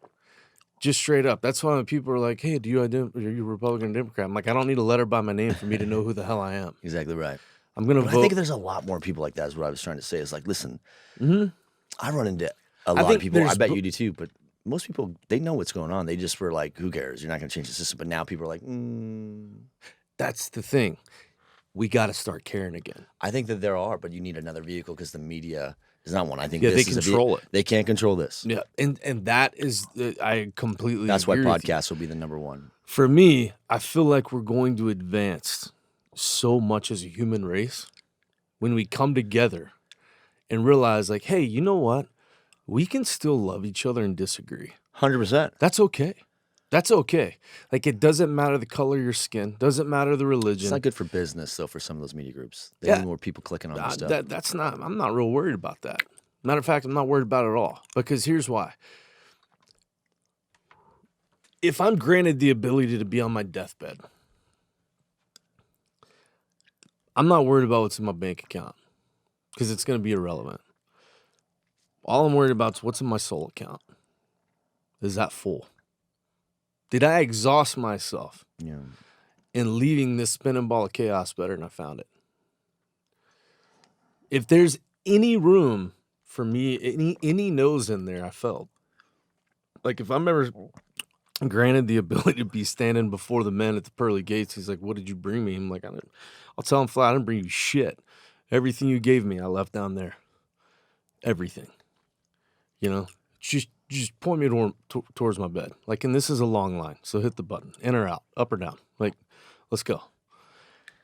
Just straight up. That's why when people are like, hey, are you Republican or Democrat? I'm like, I don't need a letter by my name for me to know who the hell I am. Exactly right. I'm going to vote. I think there's a lot more people like that is what I was trying to say. It's like, listen, I run into a lot of think people, I there's bet bo- you do too, but most people, they know what's going on. They just were like, who cares? You're not going to change the system. But now people are like, That's the thing. We got to start caring again. I think that there are, but you need another vehicle because the media is not one. I think Yeah, this they is control it. They can't control this. Yeah, and that is, I completely That's why agree with you. podcasts will be the number one. For me, I feel like we're going to advance so much as a human race when we come together and realize, like, hey, you know what? We can still love each other and disagree. 100%. That's okay. That's okay. Like, it doesn't matter the color of your skin. Doesn't matter the religion. It's not good for business, though, for some of those media groups. They Yeah. need more people clicking on their stuff. That's not, I'm not real worried about that. Matter of fact, I'm not worried about it at all. Because here's why. If I'm granted the ability to be on my deathbed, I'm not worried about what's in my bank account because it's going to be irrelevant. All I'm worried about is what's in my soul account. Is that full? Did I exhaust myself Yeah. in leaving this spinning ball of chaos better than I found it? If there's any room for me, any nose in there, I felt like if I'm ever granted the ability to be standing before the men at the pearly gates, he's like, "What did you bring me?" I'm like, "I'll tell him flat, I didn't bring you shit. Everything you gave me, I left down there. Everything. You know, just point me towards my bed. Like, and this is a long line, so hit the button, in or out, up or down. Like, let's go."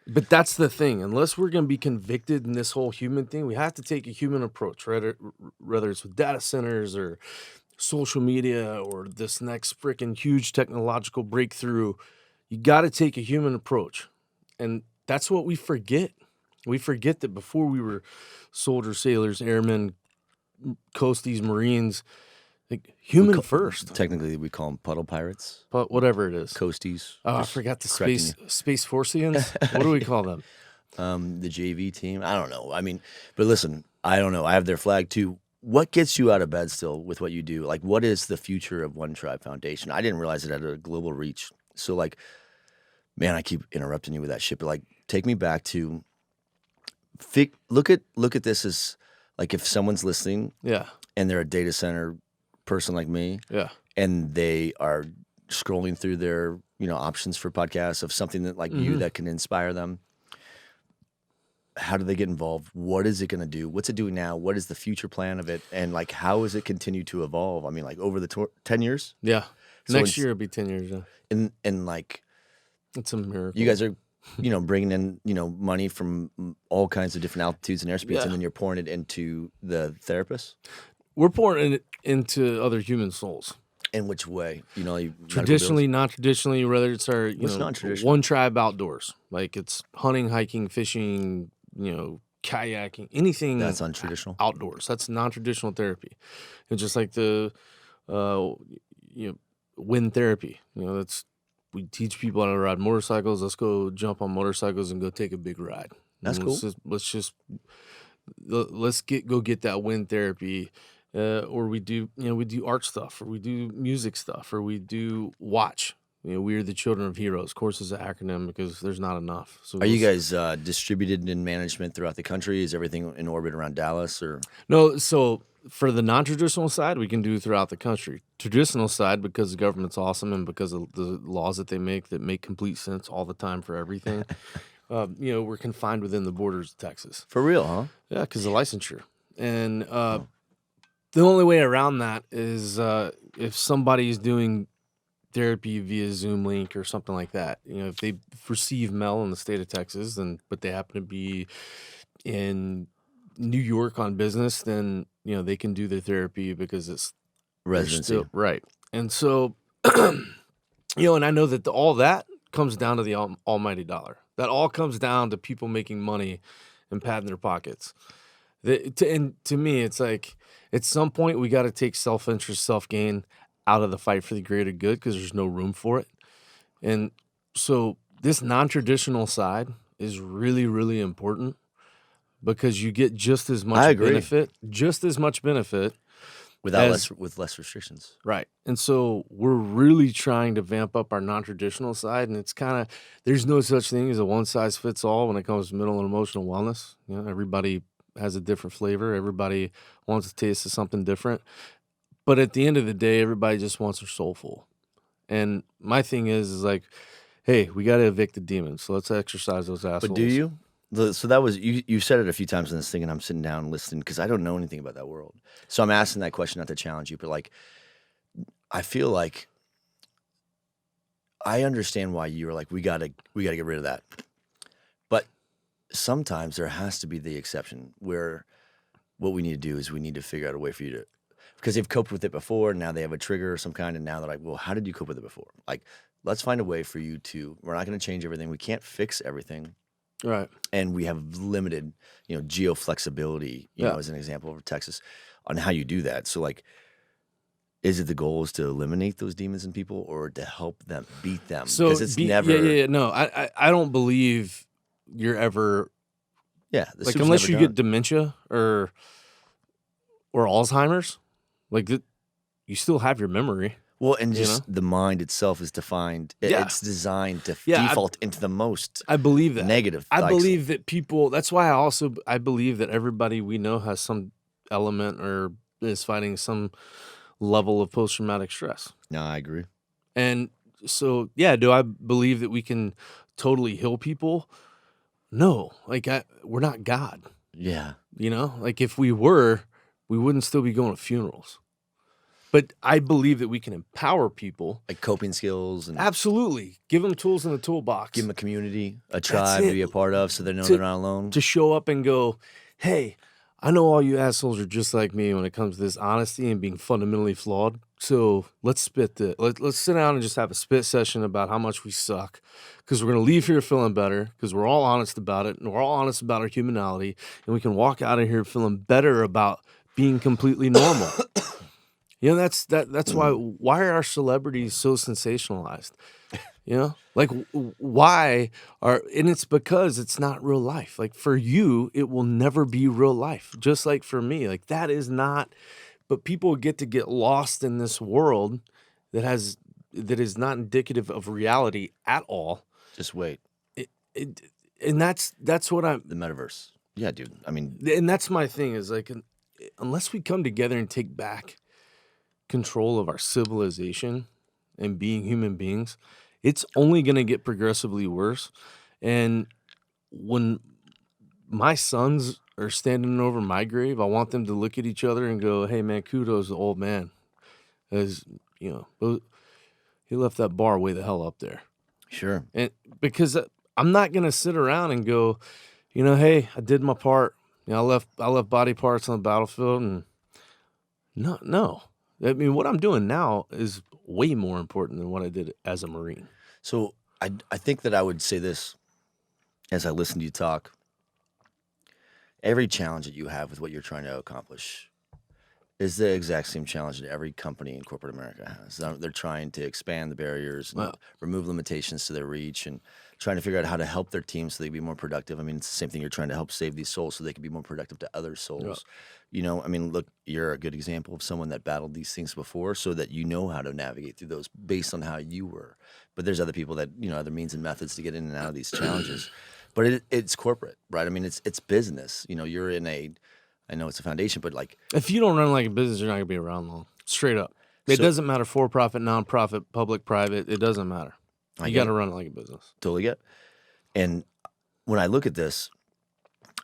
But that's the thing. Unless we're going to be convicted in this whole human thing, we have to take a human approach, whether it's with data centers or social media or this next freaking huge technological breakthrough. You got to take a human approach. And that's what we forget. We forget that before we were soldiers, sailors, airmen, coasties, Marines, like human first. Technically, we call them puddle pirates. But whatever it is. Coasties. Oh, I forgot the Space Forcians. What do we call them? The JV team. I don't know. I mean, but listen, I don't know. I have their flag too. What gets you out of bed still with what you do? Like, what is the future of One Tribe Foundation? I didn't realize it had a global reach. So, like, man, I keep interrupting you with that shit, but like, take me back to look at this as like if someone's listening, Yeah, and they're a data center person like me, yeah, and they are scrolling through their options for podcasts of something that like you that can inspire them. How do they get involved? What is it going to do? What's it doing now? What is the future plan of it? And like, how is it continue to evolve? I mean, like over the 10 years? yeah. So Next year it'll be 10 years. Yeah. And like, It's a miracle. you guys are, bringing in, money from all kinds of different altitudes and airspeeds, Yeah. and then you're pouring it into the therapists? We're pouring it into other human souls. In which way? Traditionally, non-traditionally, whether it's our What's non-traditional? One Tribe outdoors, like it's hunting, hiking, fishing, kayaking, anything That's untraditional. outdoors. That's non-traditional therapy. It's just like the wind therapy. We teach people how to ride motorcycles. Let's go jump on motorcycles and go take a big ride. That's cool. Let's go get that wind therapy. Or we do art stuff, or we do music stuff, or we do watch. We are the Children of Heroes. Of course, it's an acronym because there's not enough. So Are you guys distributed in management throughout the country? Is everything in orbit around Dallas or? No, so for the non-traditional side, we can do throughout the country. Traditional side, because the government's awesome and because of the laws that they make that make complete sense all the time for everything, we're confined within the borders of Texas. For real, huh? Yeah, because of licensure. And the only way around that is if somebody's doing therapy via Zoom link or something like that. If they receive mail in the state of Texas, but they happen to be in New York on business, then they can do their therapy because it's Residency. Right. And so, and I know that all that comes down to the almighty dollar. That all comes down to people making money and padding their pockets. And to me, it's like at some point we got to take self-interest, self-gain out of the fight for the greater good because there's no room for it. And so this non-traditional side is really, really important because you get just as much benefit with less restrictions. Right. And so we're really trying to vamp up our non-traditional side, and it's kind of, there's no such thing as a one-size-fits-all when it comes to mental and emotional wellness. Everybody has a different flavor. Everybody wants a taste of something different. But at the end of the day, everybody just wants their soul full. And my thing is like, hey, we got to evict the demons. So let's exercise those assholes. But do you? So that was you said it a few times in this thing, and I'm sitting down and listening because I don't know anything about that world. So I'm asking that question not to challenge you, but like, I feel like I understand why you were like, we gotta get rid of that. But sometimes there has to be the exception where what we need to do is we need to figure out a way for you to, because they've coped with it before. Now they have a trigger of some kind, and now they're like, well, how did you cope with it before? Like, let's find a way for you to. We're not going to change everything. We can't fix everything. Right. And we have limited, geo flexibility, as an example of Texas, on how you do that. So like, is it the goal is to eliminate those demons in people or to help them beat them? So because it's never. Yeah. No, I don't believe you're ever. Yeah. Like unless you get dementia or Alzheimer's, like you still have your memory. Well, and just the mind itself is defined. It's designed to default into the most. I believe that negative. I believe that people. That's why I believe that everybody we know has some element or is fighting some level of post-traumatic stress. No, I agree. And so, do I believe that we can totally heal people? No, like we're not God. Yeah. Like if we were, we wouldn't still be going to funerals. But I believe that we can empower people. Like coping skills. And absolutely. Give them tools in the toolbox. Give them a community, a tribe to be a part of so they know they're not alone. To show up and go, hey, I know all you assholes are just like me when it comes to this honesty and being fundamentally flawed. So let's let's sit down and just have a spit session about how much we suck. Because we're going to leave here feeling better because we're all honest about it. And we're all honest about our humanity. And we can walk out of here feeling better about being completely normal. That's why are our celebrities so sensationalized? Like why and it's because it's not real life. Like for you, it will never be real life. Just like for me, like that is not, but people get lost in this world that is not indicative of reality at all. Just wait. And that's what I'm. The metaverse. Yeah, dude. I mean. And that's my thing is like, unless we come together and take back control of our civilization and being human beings, it's only going to get progressively worse. And when my sons are standing over my grave, I want them to look at each other and go, hey man, kudos to the old man. As he left that bar way the hell up there. Sure. And because I'm not going to sit around and go, hey, I did my part. I left body parts on the battlefield and no. I mean, what I'm doing now is way more important than what I did as a Marine. So I think that I would say this as I listen to you talk. Every challenge that you have with what you're trying to accomplish is the exact same challenge that every company in corporate America has. They're trying to expand the barriers and remove limitations to their reach and trying to figure out how to help their team so they can be more productive. I mean, it's the same thing. You're trying to help save these souls so they can be more productive to other souls. I mean, look, you're a good example of someone that battled these things before so that you know how to navigate through those based on how you were. But there's other people that, other means and methods to get in and out of these challenges. But it's corporate, right? I mean, it's business. You're in I know it's a foundation, but like... If you don't run like a business, you're not going to be around long. Straight up. It doesn't matter for-profit, non-profit, public, private. It doesn't matter. You got to run it like a business. Totally get. And when I look at this,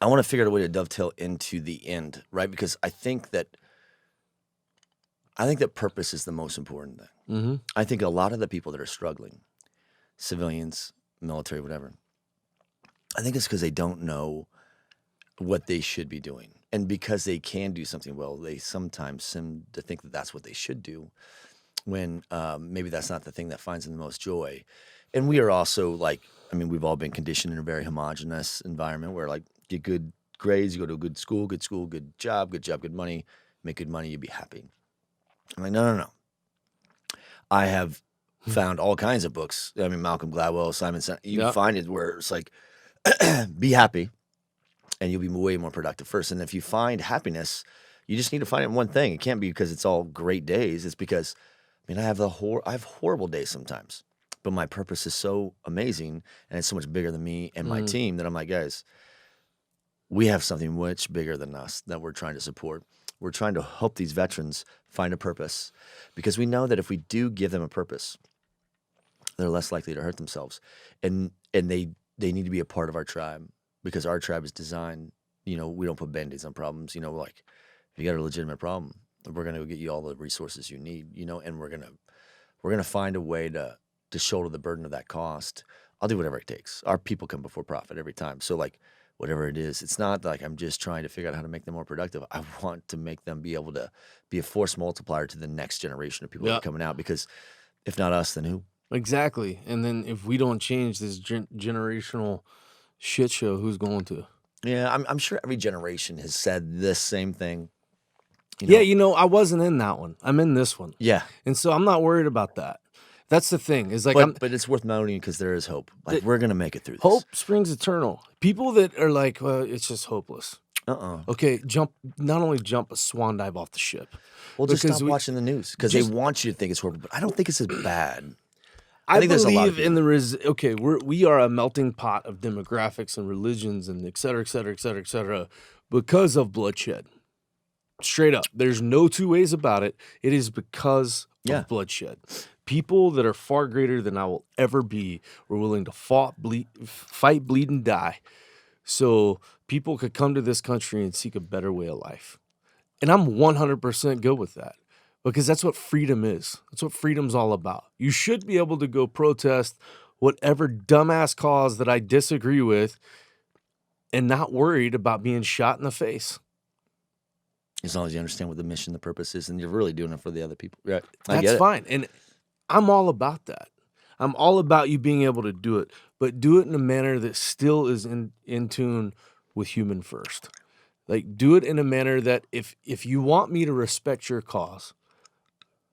I want to figure out a way to dovetail into the end, right? Because I think that purpose is the most important thing. Mm-hmm. I think a lot of the people that are struggling, civilians, military, whatever, I think it's because they don't know what they should be doing. And because they can do something well, they sometimes seem to think that that's what they should do when maybe that's not the thing that finds them the most joy. And we are also we've all been conditioned in a very homogenous environment where get good grades, you go to a good school, good job, good money, make good money, you'd be happy. I'm like, no. I have found all kinds of books. I mean, Malcolm Gladwell, Simon Sinek, you find it where it's like, be happy. And you'll be way more productive first. And if you find happiness, you just need to find it in one thing. It can't be because it's all great days. It's because, I have horrible days sometimes. But my purpose is so amazing, and it's so much bigger than me and my team that I'm like, guys, we have something much bigger than us that we're trying to support. We're trying to help these veterans find a purpose, because we know that if we do give them a purpose, they're less likely to hurt themselves, and they need to be a part of our tribe, because our tribe is designed. We don't put band-aids on problems. Like if you got a legitimate problem, we're gonna go get you all the resources you need. And we're gonna find a way to shoulder the burden of that cost. I'll do whatever it takes. Our people come before profit every time. So like whatever it is, it's not like I'm just trying to figure out how to make them more productive. I want to make them be able to be a force multiplier to the next generation of people that are coming out, because if not us, then who? Exactly. And then if we don't change this generational shit show, who's going to? Yeah, I'm sure every generation has said this same thing. Yeah, I wasn't in that one. I'm in this one. Yeah. And so I'm not worried about that. That's the thing. Is like, but it's worth noting, because there is hope. Like we're gonna make it through this. Hope springs eternal. People that are like, well, it's just hopeless. Okay, not only jump, but swan dive off the ship. Well, just stop watching the news, because they want you to think it's horrible. But I don't think it's as bad. I think believe in we are a melting pot of demographics and religions and et cetera, et cetera, et cetera, et cetera, because of bloodshed. Straight up. There's no two ways about it. It is because of bloodshed. People that are far greater than I will ever be were willing to fight, bleed, and die, so people could come to this country and seek a better way of life. And I'm 100% good with that, because that's what freedom is. That's what freedom's all about. You should be able to go protest whatever dumbass cause that I disagree with and not worried about being shot in the face. As long as you understand what the mission, the purpose is, and you're really doing it for the other people. Right. That's fine. And I'm all about that. I'm all about you being able to do it, but do it in a manner that still is in tune with human first. Like, do it in a manner that if you want me to respect your cause,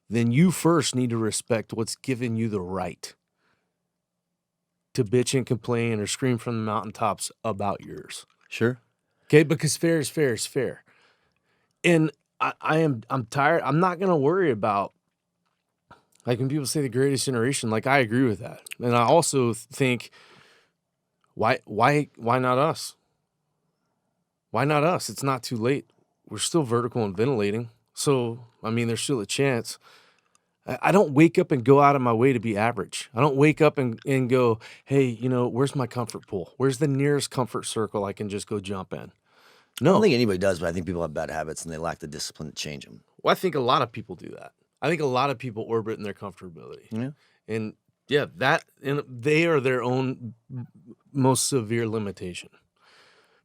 then you first need to respect what's given you the right to bitch and complain or scream from the mountaintops about yours. Sure. Okay, because fair is fair is fair. And I'm tired. I'm not gonna worry about, like, when people say the greatest generation, like, I agree with that. And I also think, why not us? Why not us? It's not too late. We're still vertical and ventilating. So, I mean, there's still a chance. I don't wake up and go out of my way to be average. I don't wake up and go, hey, where's my comfort pool? Where's the nearest comfort circle I can just go jump in? No. I don't think anybody does, but I think people have bad habits and they lack the discipline to change them. Well, I think a lot of people do that. I think a lot of people orbit in their comfortability. Yeah. And they are their own most severe limitation,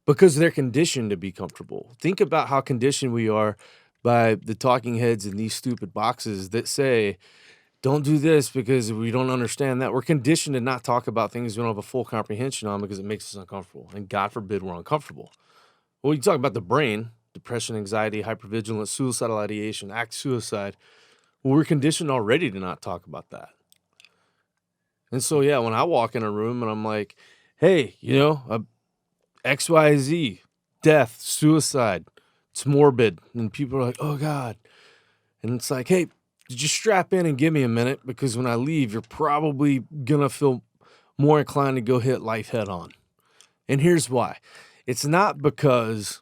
because they're conditioned to be comfortable. Think about how conditioned we are by the talking heads in these stupid boxes that say, don't do this because we don't understand that. We're conditioned to not talk about things we don't have a full comprehension on, because it makes us uncomfortable. And God forbid we're uncomfortable. Well, you talk about the brain, depression, anxiety, hypervigilance, suicidal ideation, act suicide. Well, we're conditioned already to not talk about that. And so, yeah, when I walk in a room and I'm like, hey, XYZ, death, suicide, it's morbid. And people are like, oh, God. And it's like, hey, just strap in and give me a minute, because when I leave, you're probably going to feel more inclined to go hit life head on. And here's why. It's not because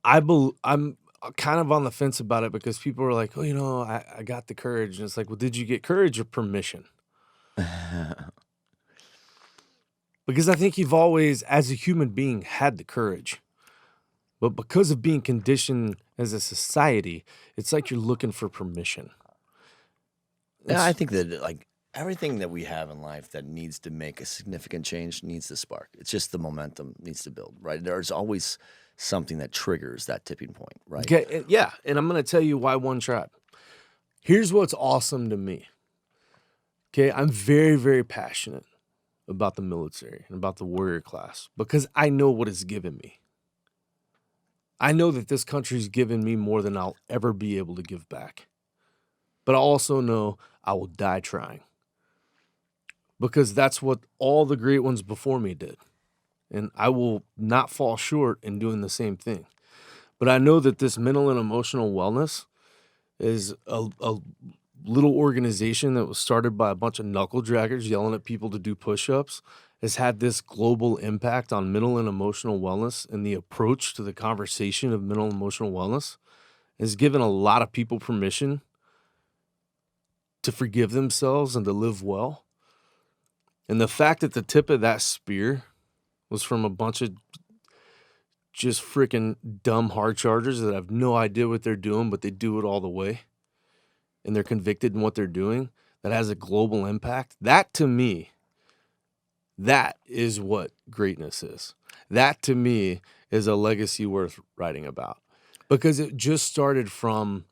I'm kind of on the fence about it, because people are like, oh, I got the courage. And it's like, well, did you get courage or permission? Because I think you've always, as a human being, had the courage. But because of being conditioned as a society, it's like you're looking for permission. Yeah, I think that, like, everything that we have in life that needs to make a significant change needs to spark. It's just the momentum needs to build, right? There's always something that triggers that tipping point, right? Okay, yeah, and I'm going to tell you why one tribe. Here's what's awesome to me. Okay, I'm very, very passionate about the military and about the warrior class, because I know what it's given me. I know that this country's given me more than I'll ever be able to give back. But I also know I will die trying, because that's what all the great ones before me did. And I will not fall short in doing the same thing. But I know that this mental and emotional wellness is a little organization that was started by a bunch of knuckle draggers yelling at people to do push-ups has had this global impact on mental and emotional wellness, and the approach to the conversation of mental and emotional wellness has given a lot of people permission to forgive themselves and to live well. And the fact that the tip of that spear was from a bunch of just freaking dumb hard chargers that have no idea what they're doing, but they do it all the way, and they're convicted in what they're doing, that has a global impact. That, to me, that is what greatness is. That, to me, is a legacy worth writing about, because it just started from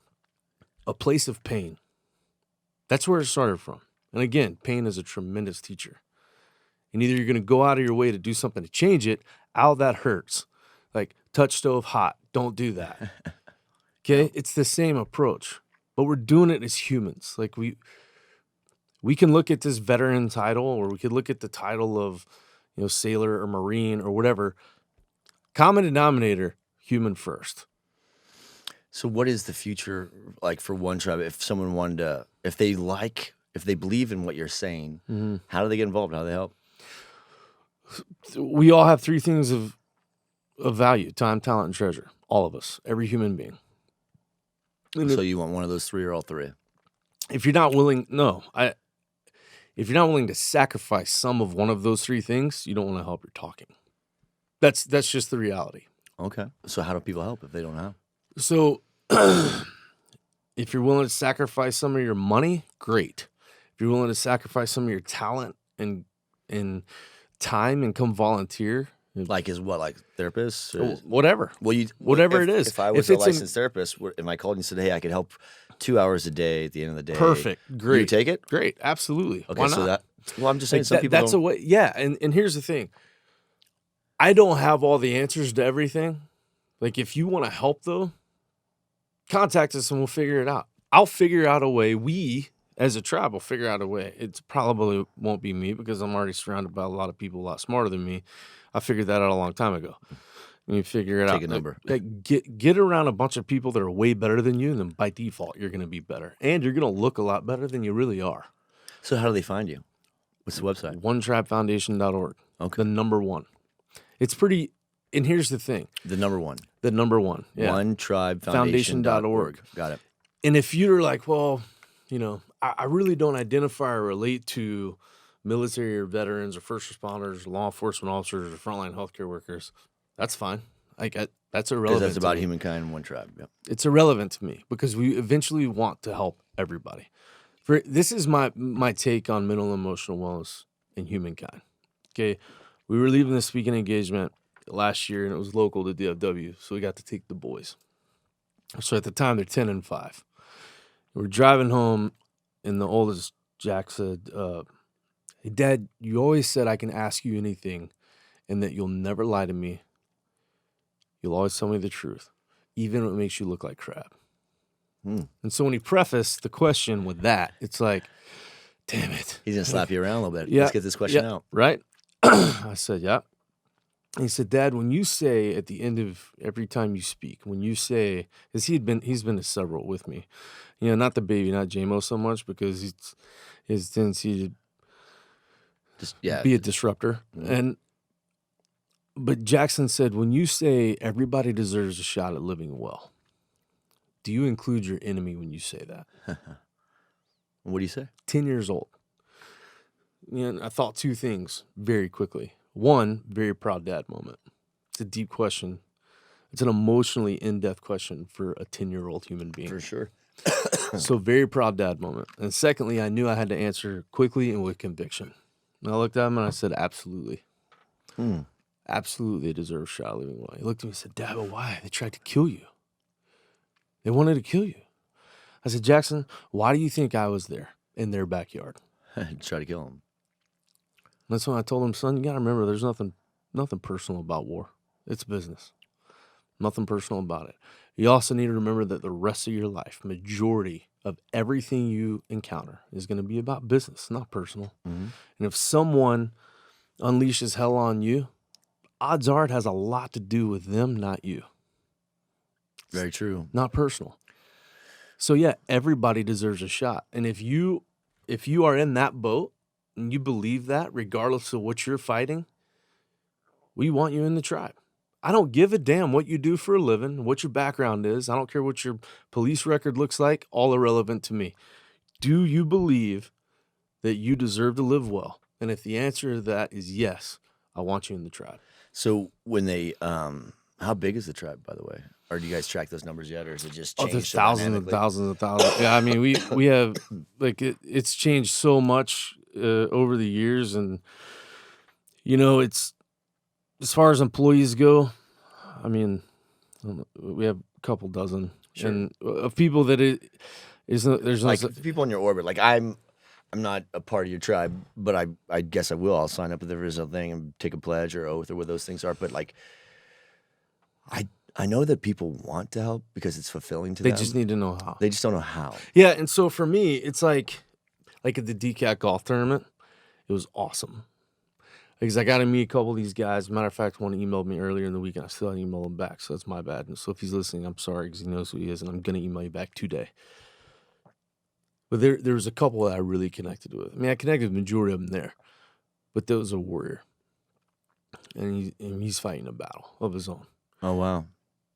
a place of pain. That's where it started from. And again, pain is a tremendous teacher. And either you're going to go out of your way to do something to change it, ow, that hurts. Like, touch stove hot, don't do that. Okay? It's the same approach, but we're doing it as humans. Like, we can look at this veteran title, or we could look at the title of, sailor or Marine or whatever. Common denominator, human first. So what is the future like for One Tribe? If someone wanted to, if they believe in what you're saying, how do they get involved? How do they help? We all have three things of value: time, talent, and treasure. All of us, every human being. And so you want one of those three or all three? If you're not willing, if you're not willing to sacrifice some of one of those three things, you don't want to help your talking. That's just the reality. Okay. So how do people help if they don't have? So if you're willing to sacrifice some of your money, great. If you're willing to sacrifice some of your talent and time and come volunteer. Like therapists? Or whatever. Well, whatever it is. If I was a licensed therapist, and I called you and said, hey, I could help 2 hours a day at the end of the day. Perfect. Great. You take it? Great. Absolutely. Okay, why not? So I'm just saying, some people that's don't. a way. Yeah. And here's the thing. I don't have all the answers to everything. Like, if you want to help, though, contact us and we'll figure it out. I'll figure out a way. We, as a tribe, will figure out a way. It probably won't be me, because I'm already surrounded by a lot of people a lot smarter than me. I figured that out a long time ago. And you figure it out. Take a number. Like, get around a bunch of people that are way better than you, and then by default, you're going to be better. And you're going to look a lot better than you really are. So how do they find you? What's the website? OneTribeFoundation.org. Okay. The number one. It's pretty, and here's the thing. The number one. The number one. Yeah. OneTribeFoundation.org. Got it. And if you're like, well, I really don't identify or relate to military or veterans or first responders, law enforcement officers, or frontline healthcare workers, that's fine. That's irrelevant. Because that's about humankind and One Tribe. Yep. It's irrelevant to me, because we eventually want to help everybody. This is my take on mental and emotional wellness in humankind. Okay, we were leaving the speaking engagement last year, and it was local to DFW, so we got to take the boys. So at the time, they're 10 and 5. We're driving home, and the oldest, Jack, said, hey, Dad, you always said I can ask you anything and that you'll never lie to me. You'll always tell me the truth, even if it makes you look like crap. And so when he prefaced the question with that, it's like, damn it. He's going to slap you around a little bit. Yeah, Let's get this question out. Right? I said, yeah. And he said, Dad, when you say at the end of every time you speak, when you say, because he's been to several with me, not the baby, not JMO so much, because his tendency to be a disruptor. But Jackson said, when you say everybody deserves a shot at living well, do you include your enemy when you say that? What do you say? 10 years old. I thought two things very quickly. One, very proud dad moment. It's a deep question. It's an emotionally in-depth question for a 10-year-old human being. For sure. So very proud dad moment. And secondly, I knew I had to answer quickly and with conviction. And I looked at him and I said, absolutely. Absolutely, they deserve a shot at living well. He looked at me and said, Dad, but why? They tried to kill you. They wanted to kill you. I said, Jackson, why do you think I was there in their backyard? Try to kill him. That's when I told him, son, you got to remember, there's nothing personal about war. It's business. Nothing personal about it. You also need to remember that the rest of your life, majority of everything you encounter is going to be about business, not personal. And if someone unleashes hell on you, odds are it has a lot to do with them, not you. Very true. Not personal. So yeah, everybody deserves a shot. And if you are in that boat and you believe that, regardless of what you're fighting, we want you in the tribe. I don't give a damn what you do for a living, what your background is. I don't care what your police record looks like, all irrelevant to me. Do you believe that you deserve to live well? And if the answer to that is yes, I want you in the tribe. So when they, how big is the tribe, by the way? Or do you guys track those numbers yet, or is it just changed? There's so thousands and dynamically? thousands and thousands. Yeah, I mean, we have like it's changed so much over the years, and it's as far as employees go. I mean, I don't know, we have a couple dozen, Sure. and of people that there's no Like people in your orbit. Like I'm not a part of your tribe, but I guess I will. I'll sign up if there is a thing and take a pledge or oath or what those things are. But like, I know that people want to help because it's fulfilling to them. They just need to know how. They just don't know how. Yeah, and so for me, it's like at the DCAT golf tournament, it was awesome. Because I got to meet a couple of these guys. Matter of fact, one emailed me earlier in the week, and I still haven't emailed him back, so that's my bad. And so if he's listening, I'm sorry, because he knows who he is, and I'm going to email you back today. But there was a couple that I really connected with. I mean, I connected with the majority of them there, but there was a warrior, and he's fighting a battle of his own. Oh, wow.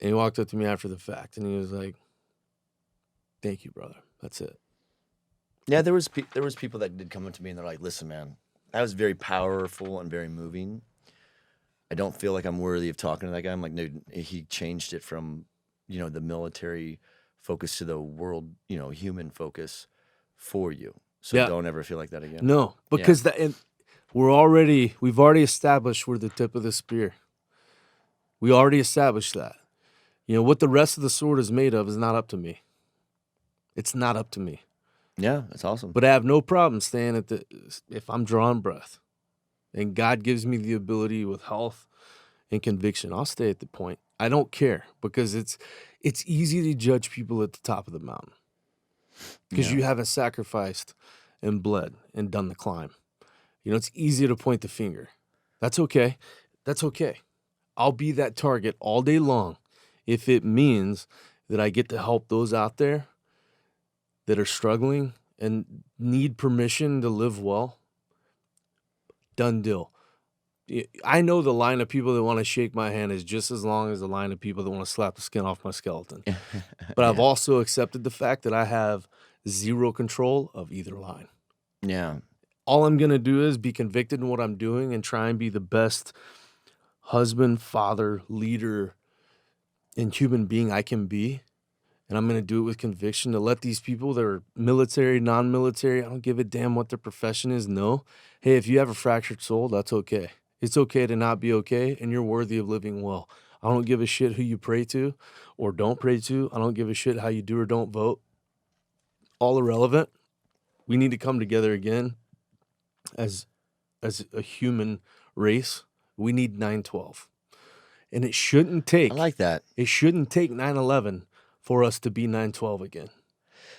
And he walked up to me after the fact, and he was like, "Thank you, brother. That's it." Yeah, there was people that did come up to me, and they're like, "Listen, man, that was very powerful and very moving. I don't feel like I'm worthy of talking to that guy." I'm like, "No, he changed it from, the military focus to the world, human focus for you. So Yeah. don't ever feel like that again." No, because we've already established we're the tip of the spear. We already established that. What the rest of the sword is made of is not up to me. It's not up to me. Yeah, that's awesome. But I have no problem staying if I'm drawing breath and God gives me the ability with health and conviction, I'll stay at the point. I don't care, because it's easy to judge people at the top of the mountain because you haven't sacrificed and bled and done the climb. It's easy to point the finger. That's okay. That's okay. I'll be that target all day long if it means that I get to help those out there that are struggling and need permission to live well. Done deal. I know the line of people that want to shake my hand is just as long as the line of people that want to slap the skin off my skeleton. But I've also accepted the fact that I have zero control of either line. Yeah. All I'm going to do is be convicted in what I'm doing and try and be the best husband, father, leader, and human being I can be. And I'm going to do it with conviction to let these people that are military, non-military, I don't give a damn what their profession is, know, hey, if you have a fractured soul, that's okay. It's okay to not be okay, and you're worthy of living well. I don't give a shit who you pray to or don't pray to. I don't give a shit how you do or don't vote. All irrelevant. We need to come together again as a human race. We need 9/12. And it shouldn't take... I like that. It shouldn't take 9/11 for us to be 9/12 again.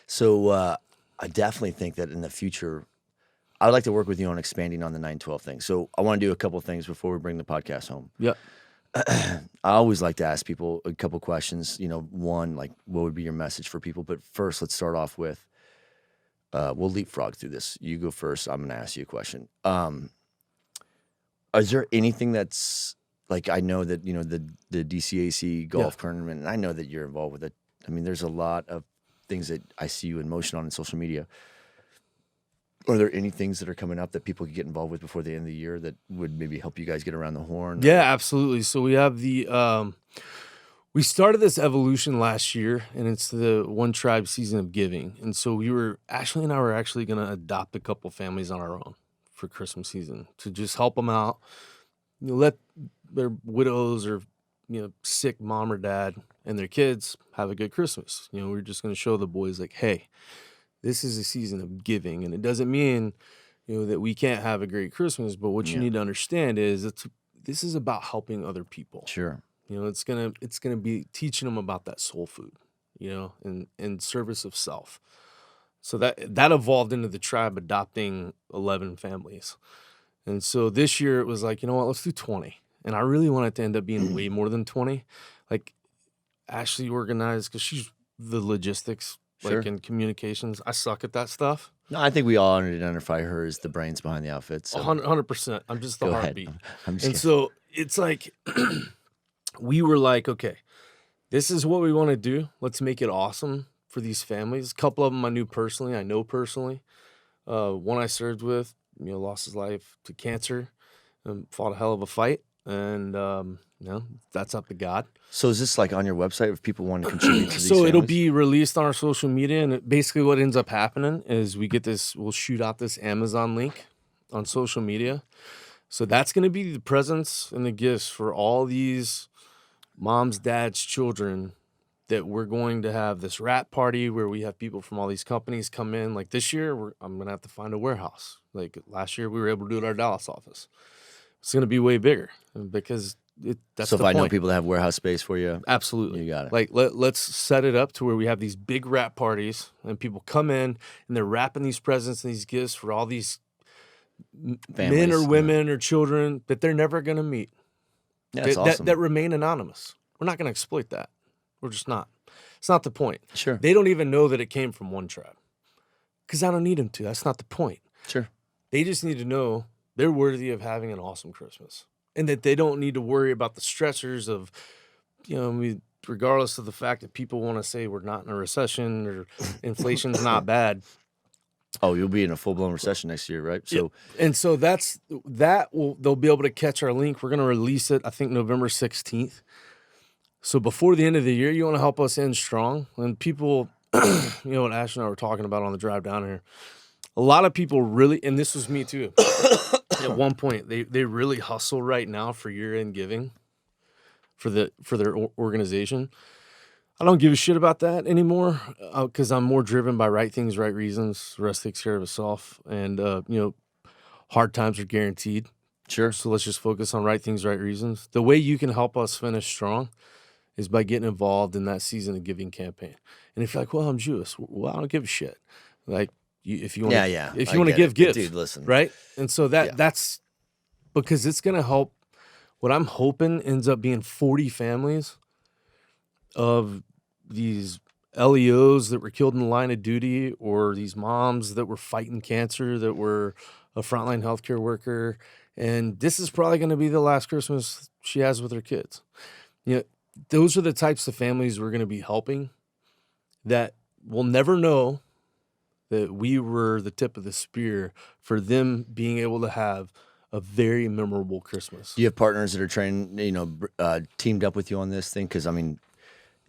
So I definitely think that in the future, I would like to work with you on expanding on the 9/12 thing. So I want to do a couple of things before we bring the podcast home. Yep. I always like to ask people a couple questions. One, like, what would be your message for people? But first, let's start off with, we'll leapfrog through this. You go first. I'm going to ask you a question. Is there anything that's, like, I know that, the DCAC golf tournament, and I know that you're involved with it. I mean, there's a lot of things that I see you in motion on in social media. Are there any things that are coming up that people could get involved with before the end of the year that would maybe help you guys get around the horn? Yeah, absolutely. So we have we started this evolution last year, and it's the One Tribe Season of Giving. And so Ashley and I were actually going to adopt a couple families on our own for Christmas season to just help them out, let their widows or sick mom or dad and their kids have a good Christmas. We're just going to show the boys, like, hey, this is a season of giving, and it doesn't mean that we can't have a great Christmas. But what you need to understand is this is about helping other people. Sure. It's gonna be teaching them about that soul food, and service of self. So that evolved into the tribe adopting 11 families. And so this year it was like, you know what, let's do 20. And I really want it to end up being way more than 20. Like, Ashley organized, because she's the logistics. Sure. like in communications. I suck at that stuff. No, I think we all identify her as the brains behind the outfit. So 100%. I'm just the go ahead. heartbeat. I'm just And kidding. so it's like, we were like, okay, this is what we want to do. Let's make it awesome for these families. A couple of them I knew personally. I know personally. One I served with, lost his life to cancer and fought a hell of a fight. And, that's up to God. So is this like on your website if people want to contribute to these So it'll families? be released on our social media. And basically what ends up happening is we'll shoot out this Amazon link on social media. So that's going to be the presents and the gifts for all these moms, dads, children that we're going to have this wrap party where we have people from all these companies come in. Like this year, I'm going to have to find a warehouse. Like last year, we were able to do it at our Dallas office. It's going to be way bigger because that's so the if I know point. people that have warehouse space for you, Absolutely. you got it. Like let's set it up to where we have these big wrap parties and people come in and they're wrapping these presents and these gifts for all these Families, men or yeah. women or children that they're never going to meet. Yeah, that's that, awesome. that remain anonymous. We're not going to exploit that. We're just not. It's not the point. Sure. They don't even know that it came from one tribe because I don't need them to. That's not the point. Sure. They just need to know they're worthy of having an awesome Christmas and that they don't need to worry about the stressors of, regardless of the fact that people want to say we're not in a recession or inflation's not bad. Oh, you'll be in a full-blown recession next year, right? So And so they'll be able to catch our link. We're going to release it, I think, November 16th. So before the end of the year, you want to help us end strong. And people, what Ash and I were talking about on the drive down here, a lot of people really, and this was me too, at one point, they really hustle right now for year-end giving for their organization. I don't give a shit about that anymore because I'm more driven by right things, right reasons. The rest takes care of itself. And, hard times are guaranteed. sure. So let's just focus on right things, right reasons. The way you can help us finish strong is by getting involved in that season of giving campaign. And if you're like, well, I'm Jewish, well, I don't give a shit. Like, if you want to, if you want to give gifts, dude, listen, right? And so that's because it's going to help. What I'm hoping ends up being 40 families of these LEOs that were killed in the line of duty, or these moms that were fighting cancer, that were a frontline healthcare worker. And this is probably going to be the last Christmas she has with her kids. Those are the types of families we're going to be helping that will never know that we were the tip of the spear for them being able to have a very memorable Christmas. Do you have partners that are trained, teamed up with you on this thing? Because, I mean,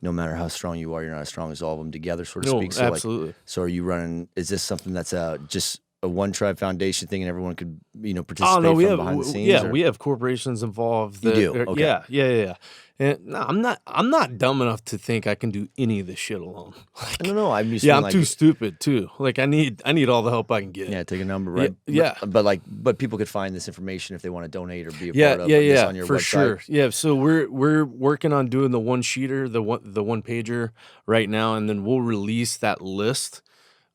no matter how strong you are, you're not as strong as all of them together, so to speak. So, absolutely. So are you running, is this something that's just a One Tribe Foundation thing and everyone could, participate from behind the scenes? Yeah, we have corporations involved. You do? Okay. Yeah. And no, I'm not dumb enough to think I can do any of this shit alone. I don't know. I'm just I'm too stupid too. Like I need all the help I can get. Yeah, take a number, right? Yeah. But people could find this information if they want to donate or be a part of this on your for website. Sure. Yeah, so we're working on doing the one sheeter, the one pager right now, and then we'll release that list,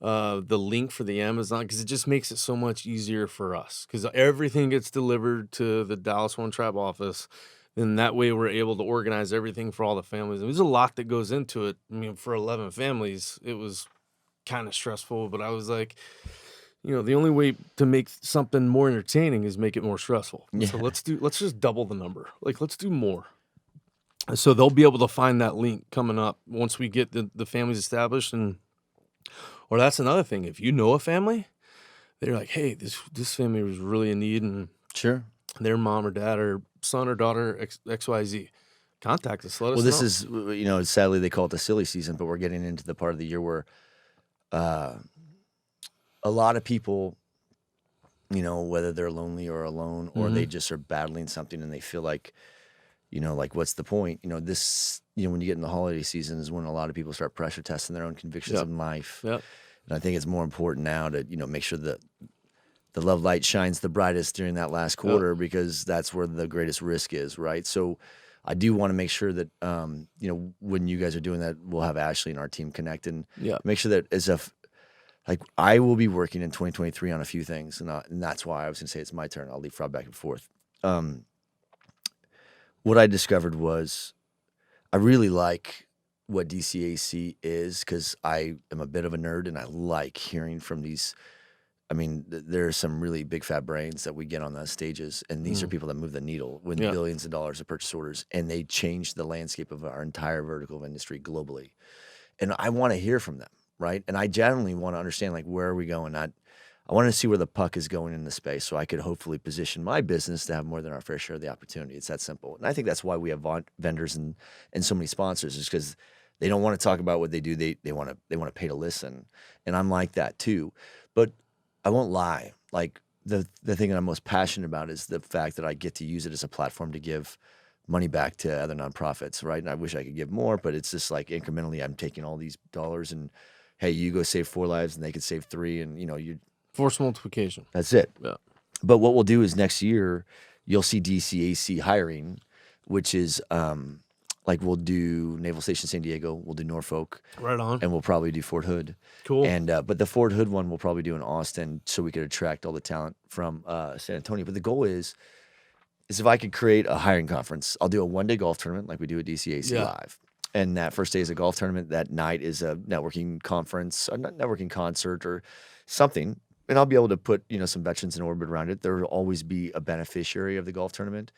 the link for the Amazon, because it just makes it so much easier for us because everything gets delivered to the Dallas One Tribe office. And that way we're able to organize everything for all the families. There's a lot that goes into it. I mean, for 11 families, it was kind of stressful, but I was like, the only way to make something more entertaining is make it more stressful. Yeah. So let's just double the number. Like, let's do more. So they'll be able to find that link coming up once we get the families established. Or that's another thing. If you know a family, they're like, hey, this family was really in need, and Sure. their mom or dad or son or daughter XYZ, contact us. Let us know. This is, sadly they call it the silly season, but we're getting into the part of the year where a lot of people, whether they're lonely or alone or they just are battling something and they feel like, like what's the point? This, when you get in the holiday season is when a lot of people start pressure testing their own convictions in life. Yep. And I think it's more important now to, make sure that the love light shines the brightest during that last quarter because that's where the greatest risk is, right? So I do want to make sure that, when you guys are doing that, we'll have Ashley and our team connect and make sure that I will be working in 2023 on a few things, and that's why I was going to say it's my turn. I'll leapfrog back and forth. What I discovered was I really like what DCAC is, because I am a bit of a nerd and I like hearing from these. I mean, there are some really big fat brains that we get on those stages, and these are people that move the needle, win billions of dollars of purchase orders, and they change the landscape of our entire vertical of industry globally. And I want to hear from them, right? And I genuinely want to understand, like, where are we going? I want to see where the puck is going in the space, so I could hopefully position my business to have more than our fair share of the opportunity. It's that simple. And I think that's why we have vendors and so many sponsors, is because they don't want to talk about what they do. They want to pay to listen, and I'm like that too. But I won't lie. Like, the thing that I'm most passionate about is the fact that I get to use it as a platform to give money back to other nonprofits, right? And I wish I could give more, but it's just like incrementally I'm taking all these dollars and, hey, you go save 4 lives and they could save 3, and you force multiplication. That's it. Yeah. But what we'll do is next year you'll see DCAC hiring, which is like we'll do Naval Station San Diego, we'll do Norfolk, right on, and we'll probably do Fort Hood. Cool. And but the Fort Hood one we'll probably do in Austin, so we could attract all the talent from San Antonio. But the goal is if I could create a hiring conference, I'll do a 1-day golf tournament like we do at DCAC Live. And that first day is a golf tournament. That night is a networking conference, a networking concert or something. And I'll be able to put, some veterans in orbit around it. There will always be a beneficiary of the golf tournament.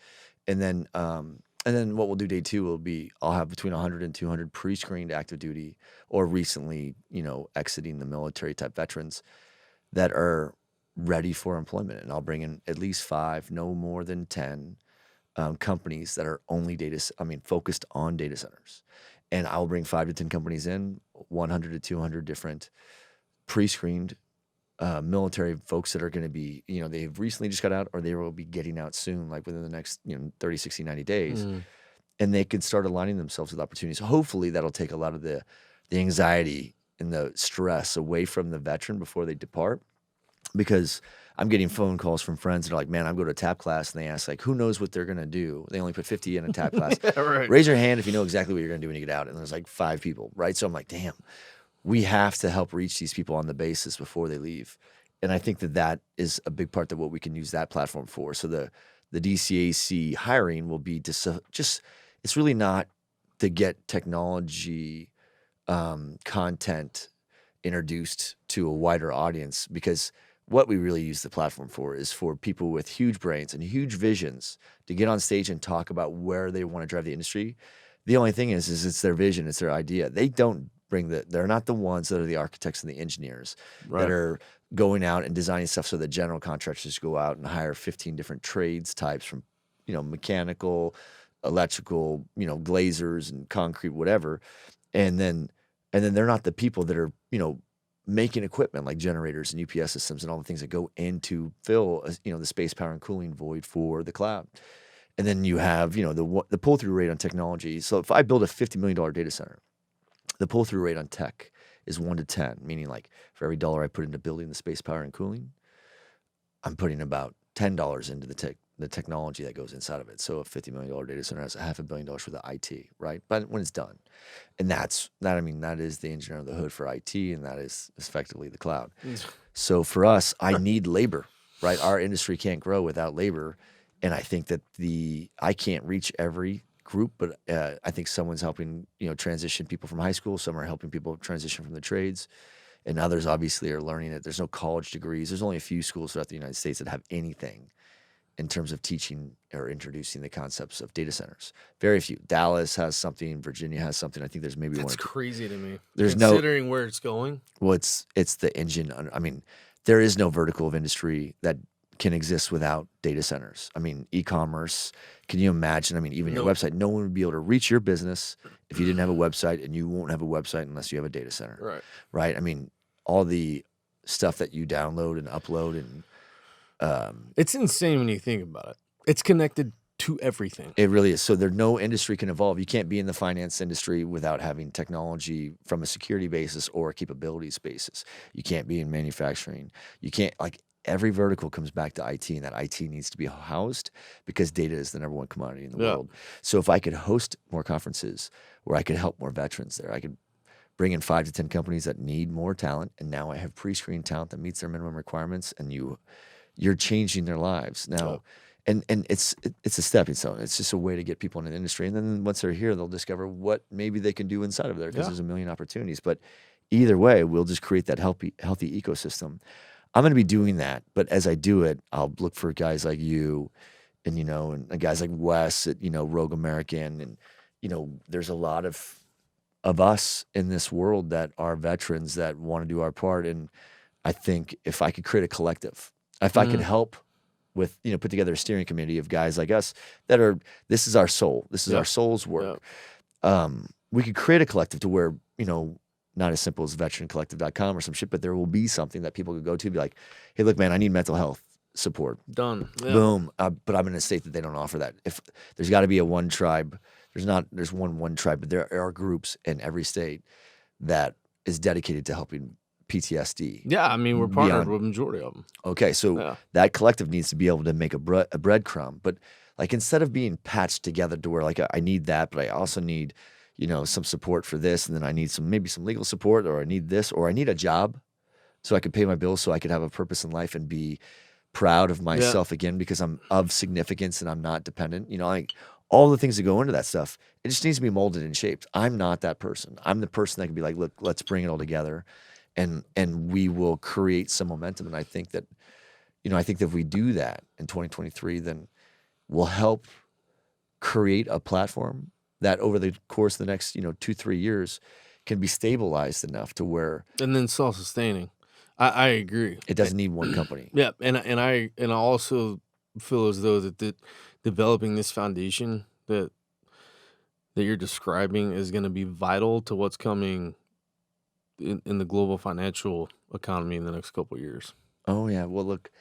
And then what we'll do day 2 will be I'll have between 100 and 200 pre-screened active duty or recently, exiting the military type veterans that are ready for employment. And I'll bring in at least 5, no more than 10 companies that are only focused on data centers. And I'll bring 5 to 10 companies in, 100 to 200 different pre-screened military folks that are going to be, they've recently just got out or they will be getting out soon, like within the next 30, 60, 90 days. And they could start aligning themselves with opportunities. Hopefully that'll take a lot of the anxiety and the stress away from the veteran before they depart. Because I'm getting phone calls from friends that are like, man, I'm going to a tap class, and they ask, like, who knows what they're going to do? They only put 50 in a tap class. Right. Raise your hand if you know exactly what you're going to do when you get out. And there's like 5 people, right? So I'm like, damn, we have to help reach these people on the basis before they leave. And I think that is a big part of what we can use that platform for. So the DCAC hiring will be just it's really not to get technology content introduced to a wider audience, because what we really use the platform for is for people with huge brains and huge visions to get on stage and talk about where they want to drive the industry. The only thing is it's their vision, it's their idea. They don't they're not the ones that are the architects and the engineers that are going out and designing stuff so that general contractors go out and hire 15 different trades types from, mechanical, electrical, glazers and concrete, whatever. And then they're not the people that are, making equipment like generators and UPS systems and all the things that go into fill, the space, power, and cooling void for the cloud. And then you have, the pull-through rate on technology. So if I build a $50 million data center, the pull-through rate on tech is 1 to 10, meaning like for every dollar I put into building the space, power, and cooling, I'm putting about $10 into the technology that goes inside of it. So a $50 million data center has $500 million for the IT, right? But when it's done, and that is the engine under the hood for IT, and that is effectively the cloud. So for us, I need labor, right? Our industry can't grow without labor, and I think that I can't reach every group, but I think someone's helping transition people from high school. Some are helping people transition from the trades, and others obviously are learning it. There's no college degrees. There's only a few schools throughout the United States that have anything in terms of teaching or introducing the concepts of data centers. Very few. Dallas has something. Virginia has something. I think there's maybe one. That's crazy to me. There's considering where it's going. Well, it's the engine. I mean, there is no vertical of industry that can exist without data centers. I mean, e-commerce. Can you imagine? I mean, even your website. No one would be able to reach your business if you didn't have a website, and you won't have a website unless you have a data center. Right. Right. I mean, all the stuff that you download and upload and it's insane when you think about it. It's connected to everything. It really is. So no industry can evolve. You can't be in the finance industry without having technology from a security basis or a capabilities basis. You can't be in manufacturing. You can't, every vertical comes back to IT, and that IT needs to be housed because data is the number one commodity in the world. So if I could host more conferences where I could help more veterans there, I could bring in 5 to 10 companies that need more talent, and now I have pre-screened talent that meets their minimum requirements, and you're changing their lives. Now, and it's a stepping stone. It's just a way to get people in the industry, and then once they're here, they'll discover what maybe they can do inside of there because Yeah. there's a million opportunities. But either way, we'll just create that healthy ecosystem. I'm going to be doing that, but as I do it, I'll look for guys like you, and and guys like Wes at Rogue American, and there's a lot of us in this world that are veterans that want to do our part. And I think if I could create a collective, if I could help with, put together a steering committee of guys like us that are, this is our soul, this is our soul's work. We could create a collective to where, not as simple as veterancollective.com or some shit, but there will be something that people could go to and be like, hey, look, man, I need mental health support. Done. Yeah. Boom. But I'm in a state that they don't offer that. If there's got to be a one tribe, there's one tribe, but there are groups in every state that is dedicated to helping PTSD. Yeah, I mean, we're partnered with a majority of them. Okay, so that collective needs to be able to make a breadcrumb. But like instead of being patched together to where like I need that, but I also need, some support for this, and then I need maybe some legal support, or I need this, or I need a job so I can pay my bills, so I can have a purpose in life and be proud of myself again because I'm of significance and I'm not dependent. Like all the things that go into that stuff, it just needs to be molded and shaped. I'm not that person. I'm the person that can be like, look, let's bring it all together. And we will create some momentum. And I think that, if we do that in 2023, then we'll help create a platform that over the course of the next, 2-3 years can be stabilized enough to where. And then self-sustaining. I agree. It doesn't need one company. Yeah. And I also feel as though that developing this foundation that you're describing is going to be vital to what's coming in the global financial economy in the next couple of years. Oh yeah. Well, look,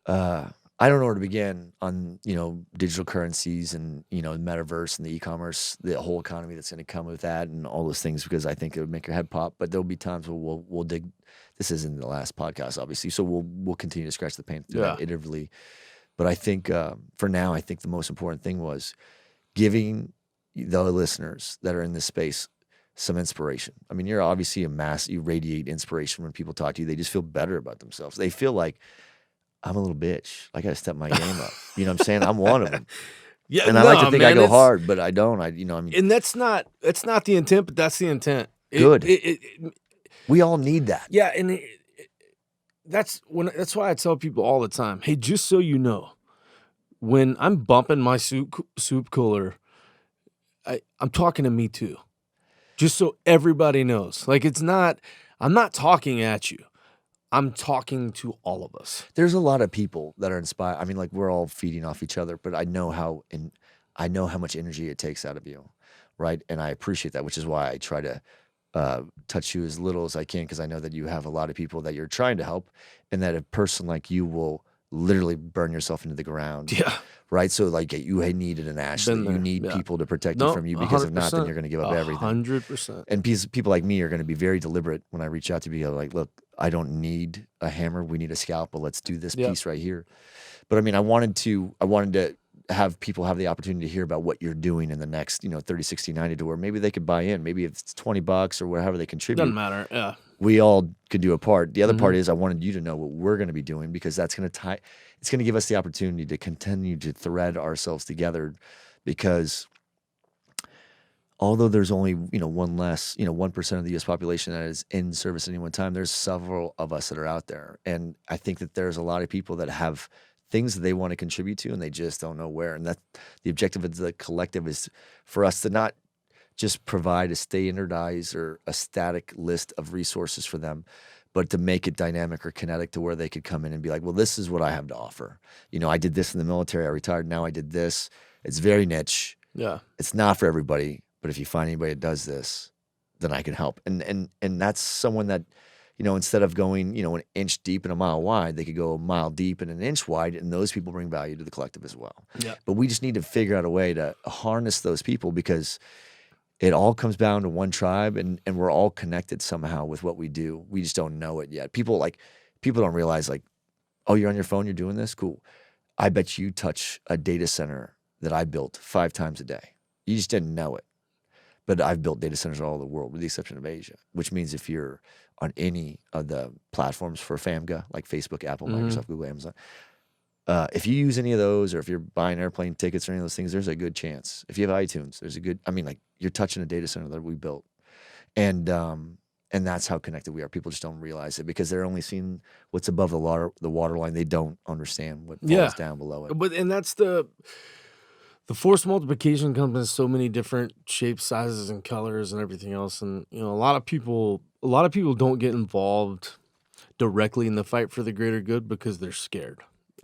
I don't know where to begin on, digital currencies and, the metaverse and the e-commerce, the whole economy that's going to come with that and all those things, because I think it would make your head pop, but there'll be times where we'll dig. This isn't the last podcast, obviously. So we'll continue to scratch the paint through that iteratively. But I think, for now, I think the most important thing was giving the listeners that are in this space some inspiration. I mean, you're obviously you radiate inspiration when people talk to you. They just feel better about themselves. They feel like, I'm a little bitch. I got to step my game up. You know what I'm saying? I'm one of them. Yeah, and I like to think I go hard, but I don't. And that's not the intent, but that's the intent. Good. We all need that. Yeah, and that's why I tell people all the time, hey, just so you know, when I'm bumping my soup cooler, I'm talking to me too. Just so everybody knows. Like I'm not talking at you. I'm talking to all of us. There's a lot of people that are inspired. I mean, like we're all feeding off each other, but I know how much energy it takes out of you, right? And I appreciate that, which is why I try to touch you as little as I can, because I know that you have a lot of people that you're trying to help, and that a person like you will literally burn yourself into the ground. Yeah. Right? So like you needed an Ashley. You need people to protect you from you, because if not, then you're going to give up everything. 100%. And people like me are going to be very deliberate when I reach out to be like, look, I don't need a hammer. We need a scalpel. Let's do this piece right here. But I mean, I wanted to have people have the opportunity to hear about what you're doing in the next, 30, 60, 90, to where maybe they could buy in. Maybe if it's $20 or whatever they contribute. Doesn't matter. Yeah. We all could do a part. The other part is I wanted you to know what we're going to be doing, because that's going to it's going to give us the opportunity to continue to thread ourselves together, because although there's only, 1% of the U.S. population that is in service at any one time, there's several of us that are out there. And I think that there's a lot of people that have things that they want to contribute to, and they just don't know where. And that the objective of the collective is for us to not just provide a standardized or a static list of resources for them, but to make it dynamic or kinetic to where they could come in and be like, well, this is what I have to offer. I did this in the military. I retired. Now I did this. It's very niche. Yeah. It's not for everybody. But if you find anybody that does this, then I can help. And that's someone that, instead of going, an inch deep and a mile wide, they could go a mile deep and an inch wide, and those people bring value to the collective as well. Yeah. But we just need to figure out a way to harness those people, because it all comes down to one tribe, and we're all connected somehow with what we do. We just don't know it yet. People don't realize, like, oh, you're on your phone, you're doing this? Cool. I bet you touch a data center that I built 5 times a day. You just didn't know it. But I've built data centers all over the world, with the exception of Asia, which means if you're on any of the platforms for FAMGA, like Facebook, Apple, Microsoft, Google, Amazon, if you use any of those, or if you're buying airplane tickets or any of those things, there's a good chance. If you have iTunes, there's a good. I mean, like you're touching a data center that we built, and that's how connected we are. People just don't realize it because they're only seeing what's above the water line. They don't understand what falls down below it. And that's the force multiplication comes in so many different shapes, sizes, and colors, and everything else. And a lot of people don't get involved directly in the fight for the greater good because they're scared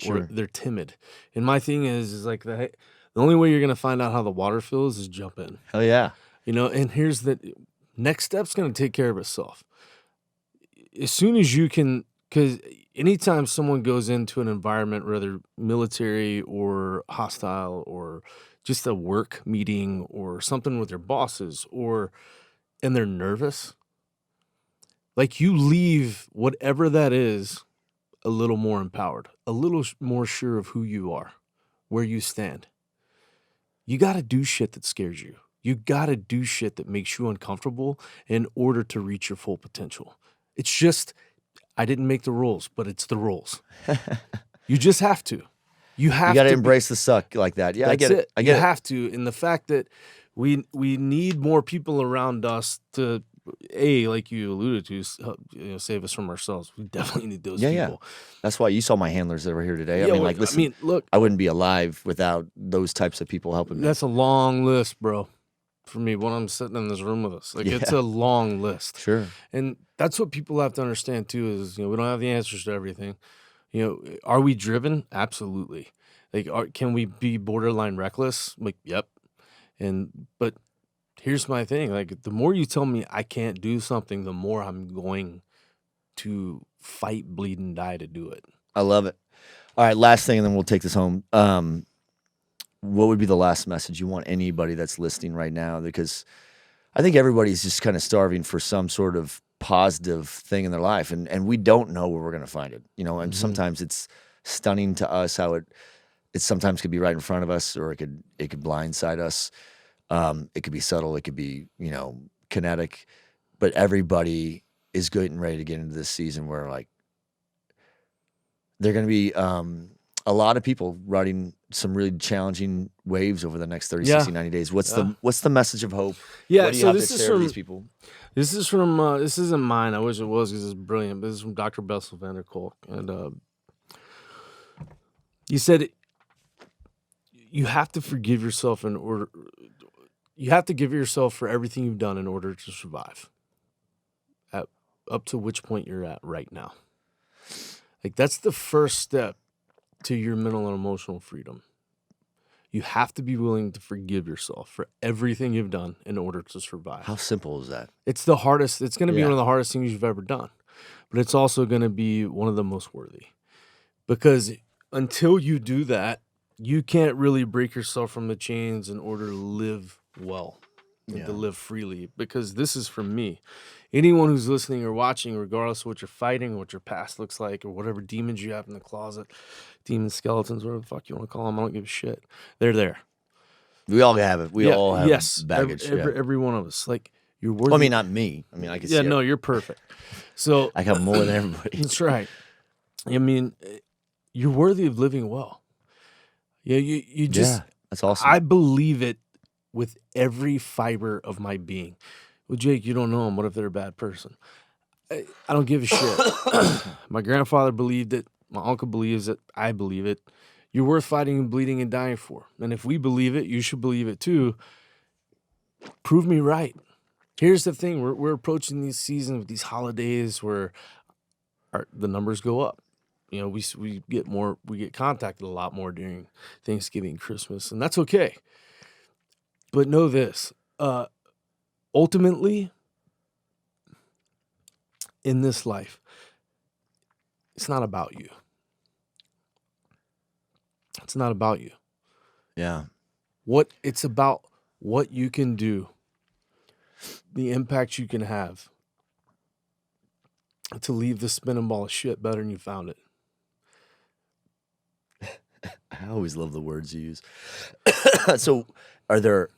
or they're timid. And my thing is like the only way you're gonna find out how the water feels is jump in. Hell yeah. And here's the next step's gonna take care of itself. As soon as you can, because anytime someone goes into an environment, whether military or hostile or just a work meeting or something with their bosses, and they're nervous, like you leave whatever that is a little more empowered, a little more sure of who you are, where you stand. You got to do shit that scares you. You got to do shit that makes you uncomfortable in order to reach your full potential. It's just, I didn't make the rules, but it's the rules. You just have to. You got to embrace the suck like that. Yeah, I get it. You have to. And the fact that we need more people around us to, like you alluded to, save us from ourselves. We definitely need those people. Yeah. That's why you saw my handlers that were here today. Listen, look, I wouldn't be alive without those types of people helping me. That's a long list, bro. For me, when I'm sitting in this room with us, it's a long list. Sure. And that's what people have to understand too. Is we don't have the answers to everything. Are we driven? Absolutely. Can we be borderline reckless? Like, yep. But here's my thing. Like, the more you tell me I can't do something, the more I'm going to fight, bleed, and die to do it. I love it. All right, last thing, and then we'll take this home. What would be the last message you want anybody that's listening right now? Because I think everybody's just kind of starving for some sort of positive thing in their life, and we don't know where we're going to find it. And sometimes it's stunning to us how it sometimes could be right in front of us, or it could blindside us. It could be subtle. It could be, kinetic. But everybody is getting ready to get into this season where, like, they're going to be a lot of people riding some really challenging waves over the next 30, 60, 90 days. What's the message of hope? Yeah, what do you have to share with these people? This is from, this isn't mine. I wish it was because it's brilliant. But this is from Dr. Bessel van der Kolk. And he said, you have to forgive yourself you have to give yourself for everything you've done in order to survive. Up to which point you're at right now. Like, that's the first step to your mental and emotional freedom. You have to be willing to forgive yourself for everything you've done in order to survive. How simple is that? It's the hardest. It's going to be one of the hardest things you've ever done. But it's also going to be one of the most worthy. Because until you do that, you can't really break yourself from the chains in order to live well and to live freely. Because this is from me. Anyone who's listening or watching, regardless of what you're fighting, or what your past looks like, or whatever demons you have in the closet, demon skeletons, whatever the fuck you want to call them, I don't give a shit. They're there. We all have it. We all have baggage. Every one of us. Like, you're worthy. Well, I mean, not me. I mean, I can see no, you're perfect. So I got more than everybody. That's right. I mean, you're worthy of living well. Yeah, you just. Yeah, that's awesome. I believe it with every fiber of my being. Well, Jake, you don't know them. What if they're a bad person? I don't give a shit. My grandfather believed it. My uncle believes it. I believe it. You're worth fighting and bleeding and dying for. And if we believe it, you should believe it too. Prove me right. Here's the thing. We're approaching these seasons with these holidays where the numbers go up. We get contacted a lot more during Thanksgiving, Christmas, and that's okay. But know this. Ultimately, in this life, it's not about you. It's not about you. Yeah. It's about what you can do, the impact you can have to leave the spinning ball of shit better than you found it. I always love the words you use. So, are there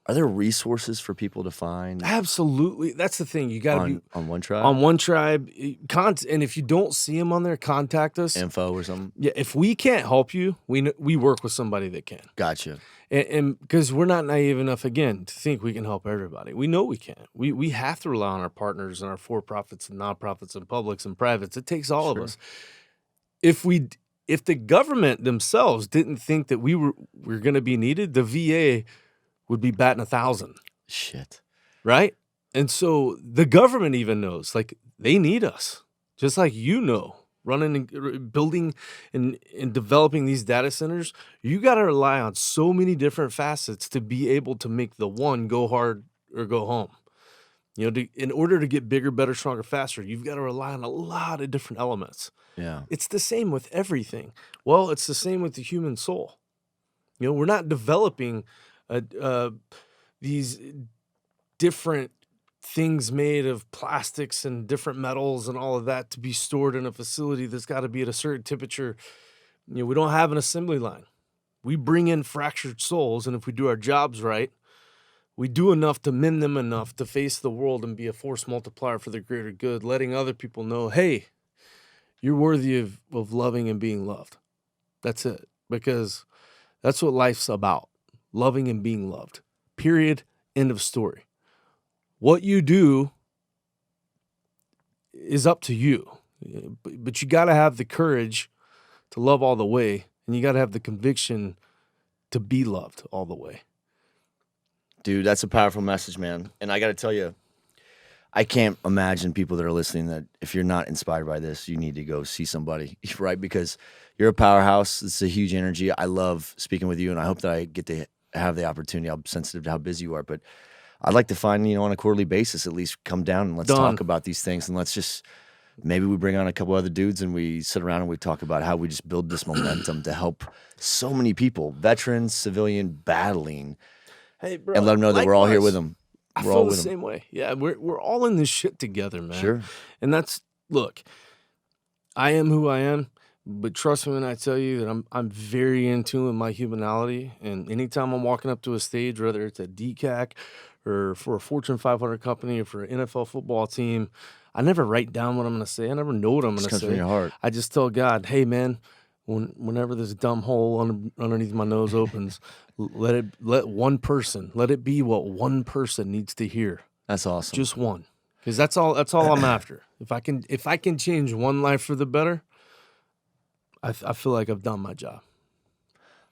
Are there resources for people to find Absolutely. That's the thing. You got to be on One Tribe? on One Tribe. And if you don't see them on there, contact us. Info or something? Yeah, if we can't help you, we work with somebody that can. Gotcha. And because we're not naive enough, again, to think we can help everybody. We know we can't. We have to rely on our partners and our for-profits and nonprofits and publics and privates. It takes all of us. If the government themselves didn't think that we're going to be needed, the VA would be batting 1,000. Shit. Right? And so the government even knows, like, they need us, just like running and building and developing these data centers. You got to rely on so many different facets to be able to make the one go hard or go home. In order to get bigger, better, stronger, faster, you've got to rely on a lot of different elements. Yeah. It's the same with everything. Well, it's the same with the human soul. We're not developing these different things made of plastics and different metals and all of that to be stored in a facility that's got to be at a certain temperature. We don't have an assembly line. We bring in fractured souls, and if we do our jobs right, we do enough to mend them enough to face the world and be a force multiplier for the greater good, letting other people know, hey, you're worthy of loving and being loved. That's it. Because that's what life's about. Loving and being loved. Period. End of story. What you do is up to you. But you got to have the courage to love all the way. And you got to have the conviction to be loved all the way. Dude, that's a powerful message, man. And I got to tell you, I can't imagine people that are listening that if you're not inspired by this, you need to go see somebody, right? Because you're a powerhouse. It's a huge energy. I love speaking with you, and I hope that I get to have the opportunity. I'm sensitive to how busy you are, but I'd like to find, on a quarterly basis, at least come down and let's talk about these things. And let's just, maybe we bring on a couple other dudes and we sit around and we talk about how we just build this momentum to help so many people, veterans, civilian, battling. Hey, bro, and let them know that we're all here with them. I feel the same way. Yeah, we're all in this shit together, man. Sure. And look, I am who I am, but trust me when I tell you that I'm very in tune with my humanality. And anytime I'm walking up to a stage, whether it's a DCAC or for a Fortune 500 company or for an NFL football team, I never write down what I'm going to say. I never know what I'm going to say. Comes from your heart. I just tell God, hey, man, whenever this dumb hole underneath my nose opens, let it be what one person needs to hear. That's awesome. Just one, because that's all I'm after. If I can change one life for the better, I feel like I've done my job.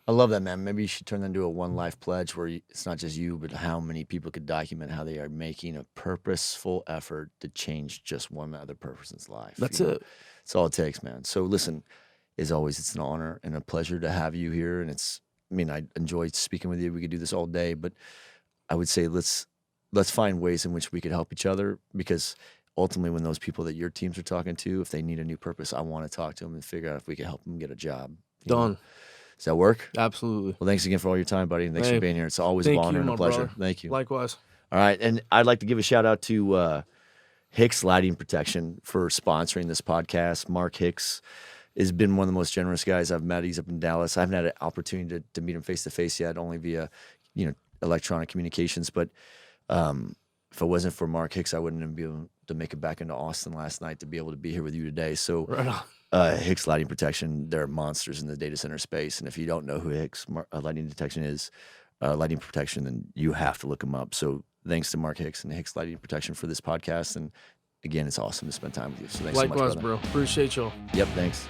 I love that, man. Maybe you should turn that into a one life pledge where it's not just you, but how many people could document how they are making a purposeful effort to change just one other person's life. That's it. That's all it takes, man. So listen, as always, it's an honor and a pleasure to have you here. And I enjoy speaking with you. We could do this all day, but I would say let's find ways in which we could help each other, because ultimately when those people that your teams are talking to, if they need a new purpose, I want to talk to them and figure out if we can help them get a job. Done. Does that work? Absolutely. Well, thanks again for all your time, buddy, and thanks for being here. It's always an honor and a pleasure. Brother. Thank you. Likewise. All right, and I'd like to give a shout out to Hicks Lighting Protection for sponsoring this podcast. Mark Hicks has been one of the most generous guys I've met. He's up in Dallas. I haven't had an opportunity to meet him face to face yet, only via electronic communications. But if it wasn't for Mark Hicks, I wouldn't have been able to make it back into Austin last night to be able to be here with you today. So right on. Hicks Lighting Protection, they're monsters in the data center space. And if you don't know who Hicks Lighting Protection is, then you have to look them up. So thanks to Mark Hicks and Hicks Lighting Protection for this podcast. And again, it's awesome to spend time with you. So thanks Likewise, so much, brother. bro. Appreciate y'all. Yep, thanks.